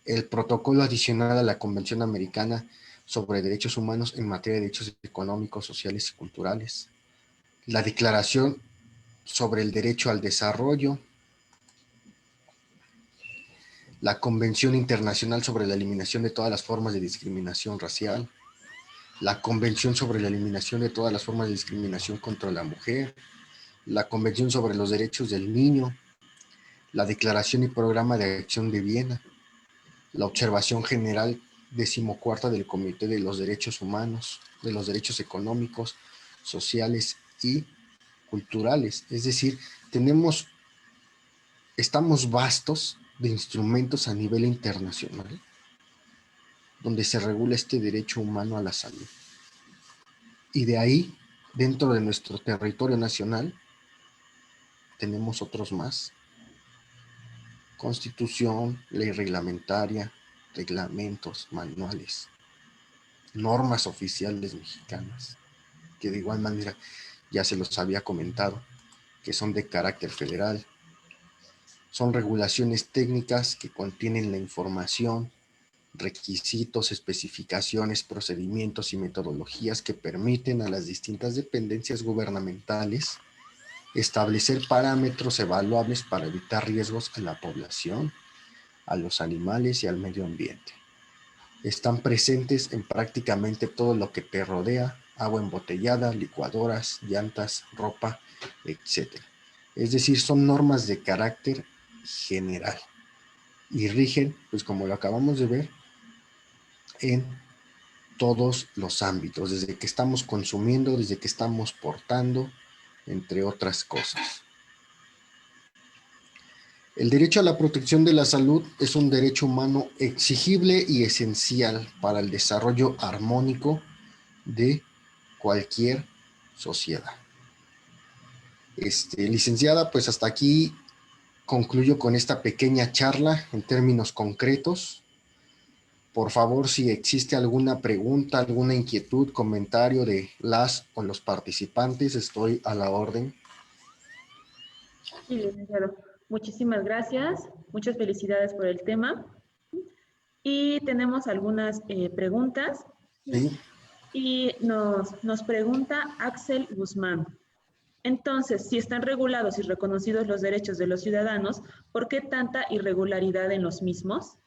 el Protocolo Adicional a la Convención Americana sobre Derechos Humanos en materia de derechos económicos, sociales y culturales, la Declaración sobre el Derecho al Desarrollo, la Convención Internacional sobre la Eliminación de todas las formas de discriminación racial, la Convención sobre la Eliminación de todas las formas de discriminación contra la mujer, la Convención sobre los Derechos del Niño, la Declaración y Programa de Acción de Viena, la Observación General 14ª del Comité de los Derechos Humanos, de los Derechos Económicos, Sociales y Culturales. Es decir, estamos vastos de instrumentos a nivel internacional donde se regula este derecho humano a la salud. Y de ahí, dentro de nuestro territorio nacional, tenemos otros más. Constitución, ley reglamentaria, reglamentos, manuales, normas oficiales mexicanas, que de igual manera ya se los había comentado, que son de carácter federal. Son regulaciones técnicas que contienen la información, requisitos, especificaciones, procedimientos y metodologías que permiten a las distintas dependencias gubernamentales establecer parámetros evaluables para evitar riesgos a la población, a los animales y al medio ambiente. Están presentes en prácticamente todo lo que te rodea: agua embotellada, licuadoras, llantas, ropa, etc. Es decir, son normas de carácter general y rigen, pues como lo acabamos de ver, en todos los ámbitos, desde que estamos consumiendo, desde que estamos portando, entre otras cosas. El derecho a la protección de la salud es un derecho humano exigible y esencial para el desarrollo armónico de cualquier sociedad. Licenciada, pues hasta aquí concluyo con esta pequeña charla en términos concretos. Por favor, si existe alguna pregunta, alguna inquietud, comentario de las o los participantes, estoy a la orden. Sí, licenciado. Muchísimas gracias. Muchas felicidades por el tema. Y tenemos algunas preguntas. Sí. Y nos pregunta Axel Guzmán. Entonces, si están regulados y reconocidos los derechos de los ciudadanos, ¿por qué tanta irregularidad en los mismos?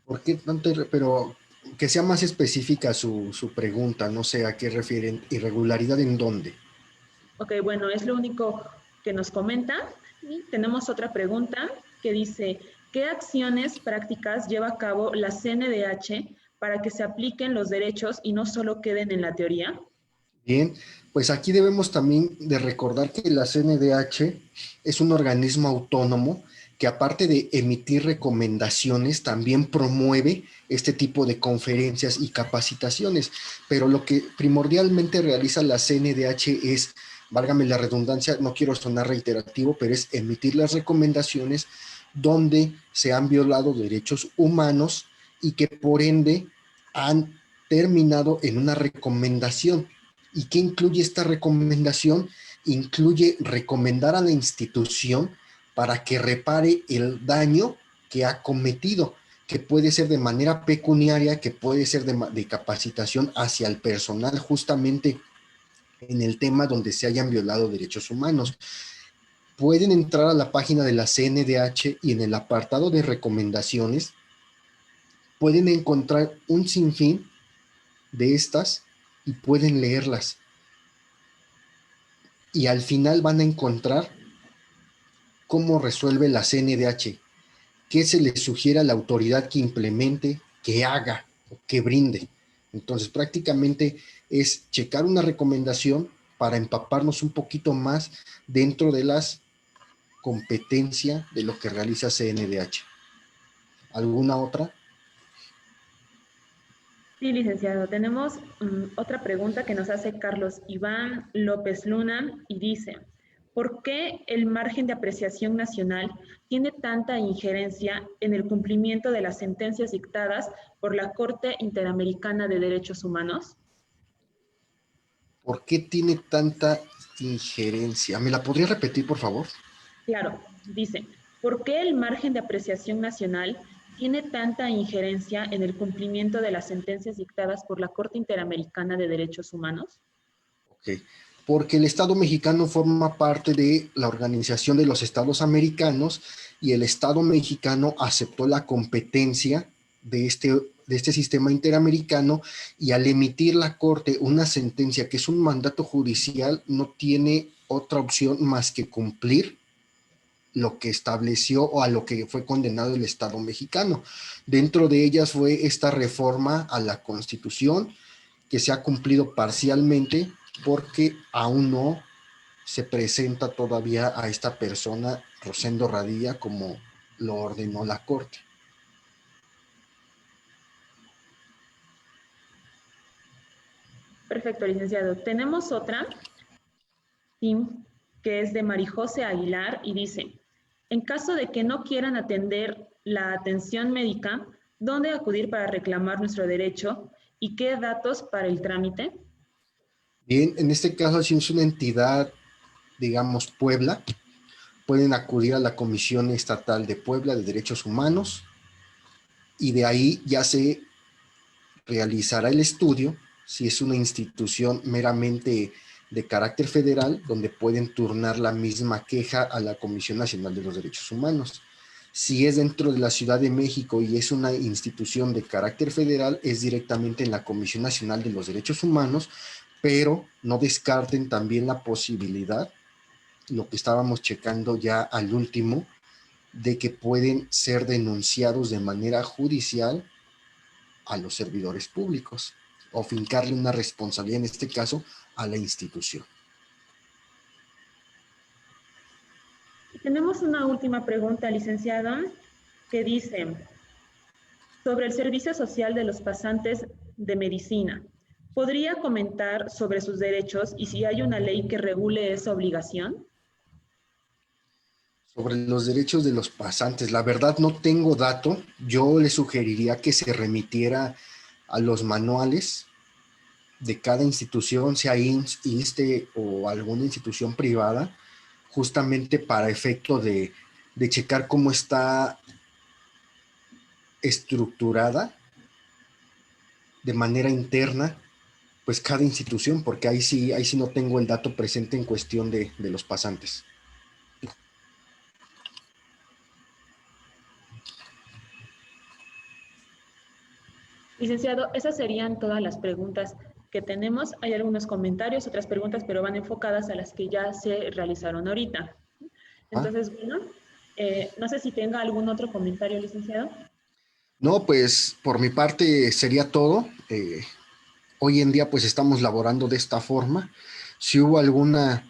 ¿Por qué tanto? Pero que sea más específica su pregunta, no sé a qué refieren. ¿Irregularidad en dónde? Ok, bueno, es lo único. que nos comenta. Y tenemos otra pregunta que dice, ¿qué acciones prácticas lleva a cabo la CNDH para que se apliquen los derechos y no solo queden en la teoría? Bien, pues aquí debemos también de recordar que la CNDH es un organismo autónomo que aparte de emitir recomendaciones, también promueve este tipo de conferencias y capacitaciones. Pero lo que primordialmente realiza la CNDH es, válgame la redundancia, no quiero sonar reiterativo, pero es emitir las recomendaciones donde se han violado derechos humanos y que por ende han terminado en una recomendación. ¿Y qué incluye esta recomendación? Incluye recomendar a la institución para que repare el daño que ha cometido, que puede ser de manera pecuniaria, que puede ser de capacitación hacia el personal, justamente en el tema donde se hayan violado derechos humanos. Pueden entrar a la página de la CNDH y en el apartado de recomendaciones pueden encontrar un sinfín de estas y pueden leerlas. Y al final van a encontrar cómo resuelve la CNDH, qué se le sugiere a la autoridad que implemente, que haga o que brinde. Entonces, prácticamente es checar una recomendación para empaparnos un poquito más dentro de las competencias de lo que realiza CNDH. ¿Alguna otra? Sí, licenciado. Tenemos otra pregunta que nos hace Carlos Iván López Luna y dice, ¿por qué el margen de apreciación nacional tiene tanta injerencia en el cumplimiento de las sentencias dictadas por la Corte Interamericana de Derechos Humanos? ¿Por qué tiene tanta injerencia? ¿Me la podría repetir, por favor? Claro, dice, ¿por qué el margen de apreciación nacional tiene tanta injerencia en el cumplimiento de las sentencias dictadas por la Corte Interamericana de Derechos Humanos? Okay. Porque el Estado mexicano forma parte de la Organización de los Estados Americanos y el Estado mexicano aceptó la competencia de este sistema interamericano y al emitir la Corte una sentencia que es un mandato judicial no tiene otra opción más que cumplir lo que estableció o a lo que fue condenado el Estado mexicano. Dentro de ellas fue esta reforma a la Constitución que se ha cumplido parcialmente porque aún no se presenta todavía a esta persona, Rosendo Radilla, como lo ordenó la Corte. Perfecto, licenciado. Tenemos otra, sí, que es de Marijose Aguilar y dice, en caso de que no quieran atender la atención médica, ¿dónde acudir para reclamar nuestro derecho y qué datos para el trámite? Bien, en este caso, si es una entidad, digamos, Puebla, pueden acudir a la Comisión Estatal de Puebla de Derechos Humanos y de ahí ya se realizará el estudio, si es una institución meramente de carácter federal, donde pueden turnar la misma queja a la Comisión Nacional de los Derechos Humanos. Si es dentro de la Ciudad de México y es una institución de carácter federal, es directamente en la Comisión Nacional de los Derechos Humanos, pero no descarten también la posibilidad, lo que estábamos checando ya al último, de que pueden ser denunciados de manera judicial a los servidores públicos o fincarle una responsabilidad, en este caso, a la institución. Y tenemos una última pregunta, licenciado, que dice, sobre el servicio social de los pasantes de medicina. ¿Podría comentar sobre sus derechos y si hay una ley que regule esa obligación? Sobre los derechos de los pasantes, la verdad no tengo dato. Yo le sugeriría que se remitiera a los manuales de cada institución, sea INSTE o alguna institución privada, justamente para efecto de checar cómo está estructurada de manera interna, pues cada institución, porque ahí sí no tengo el dato presente en cuestión de los pasantes. Licenciado, esas serían todas las preguntas que tenemos. Hay algunos comentarios, otras preguntas, pero van enfocadas a las que ya se realizaron ahorita. Entonces, bueno, no sé si tenga algún otro comentario, licenciado. No, pues por mi parte sería todo. Hoy en día pues estamos laborando de esta forma. Si hubo alguna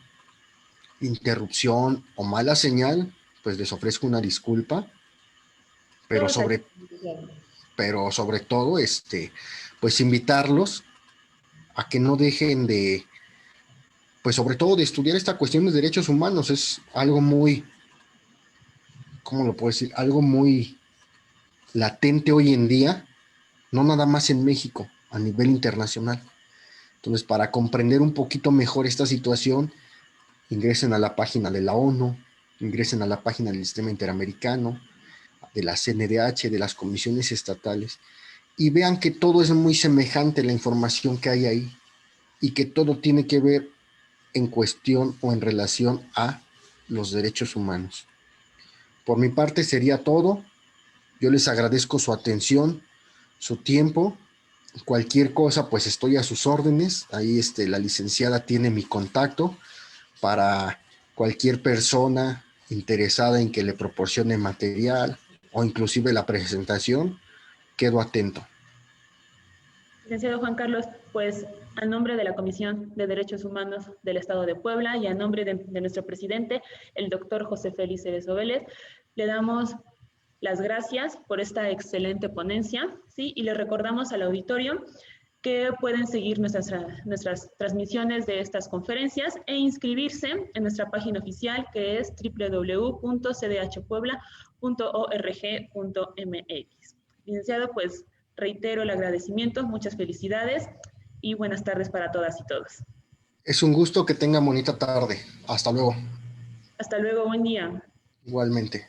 interrupción o mala señal, pues les ofrezco una disculpa, pero Todo está bien, sobre, licenciado. pero sobre todo, pues invitarlos a que no dejen de, pues sobre todo de estudiar esta cuestión de derechos humanos. Es algo muy, ¿cómo lo puedo decir? Algo muy latente hoy en día, no nada más en México, a nivel internacional. Entonces, para comprender un poquito mejor esta situación, ingresen a la página de la ONU, ingresen a la página del Sistema Interamericano, de la CNDH, de las comisiones estatales, y vean que todo es muy semejante la información que hay ahí y que todo tiene que ver en cuestión o en relación a los derechos humanos. Por mi parte sería todo. Yo les agradezco su atención, su tiempo. Cualquier cosa, pues estoy a sus órdenes. Ahí la licenciada tiene mi contacto para cualquier persona interesada en que le proporcione material o inclusive la presentación. Quedo atento. Licenciado Juan Carlos, pues a nombre de la Comisión de Derechos Humanos del Estado de Puebla y a nombre de nuestro presidente, el doctor José Félix Cerezo Vélez, le damos las gracias por esta excelente ponencia, ¿sí? Y le recordamos al auditorio que pueden seguir nuestras transmisiones de estas conferencias e inscribirse en nuestra página oficial, que es www.cdhpuebla.org.mx. Licenciado, pues reitero el agradecimiento, muchas felicidades y buenas tardes para todas y todos. Es un gusto, que tengan bonita tarde. Hasta luego. Hasta luego, buen día. Igualmente.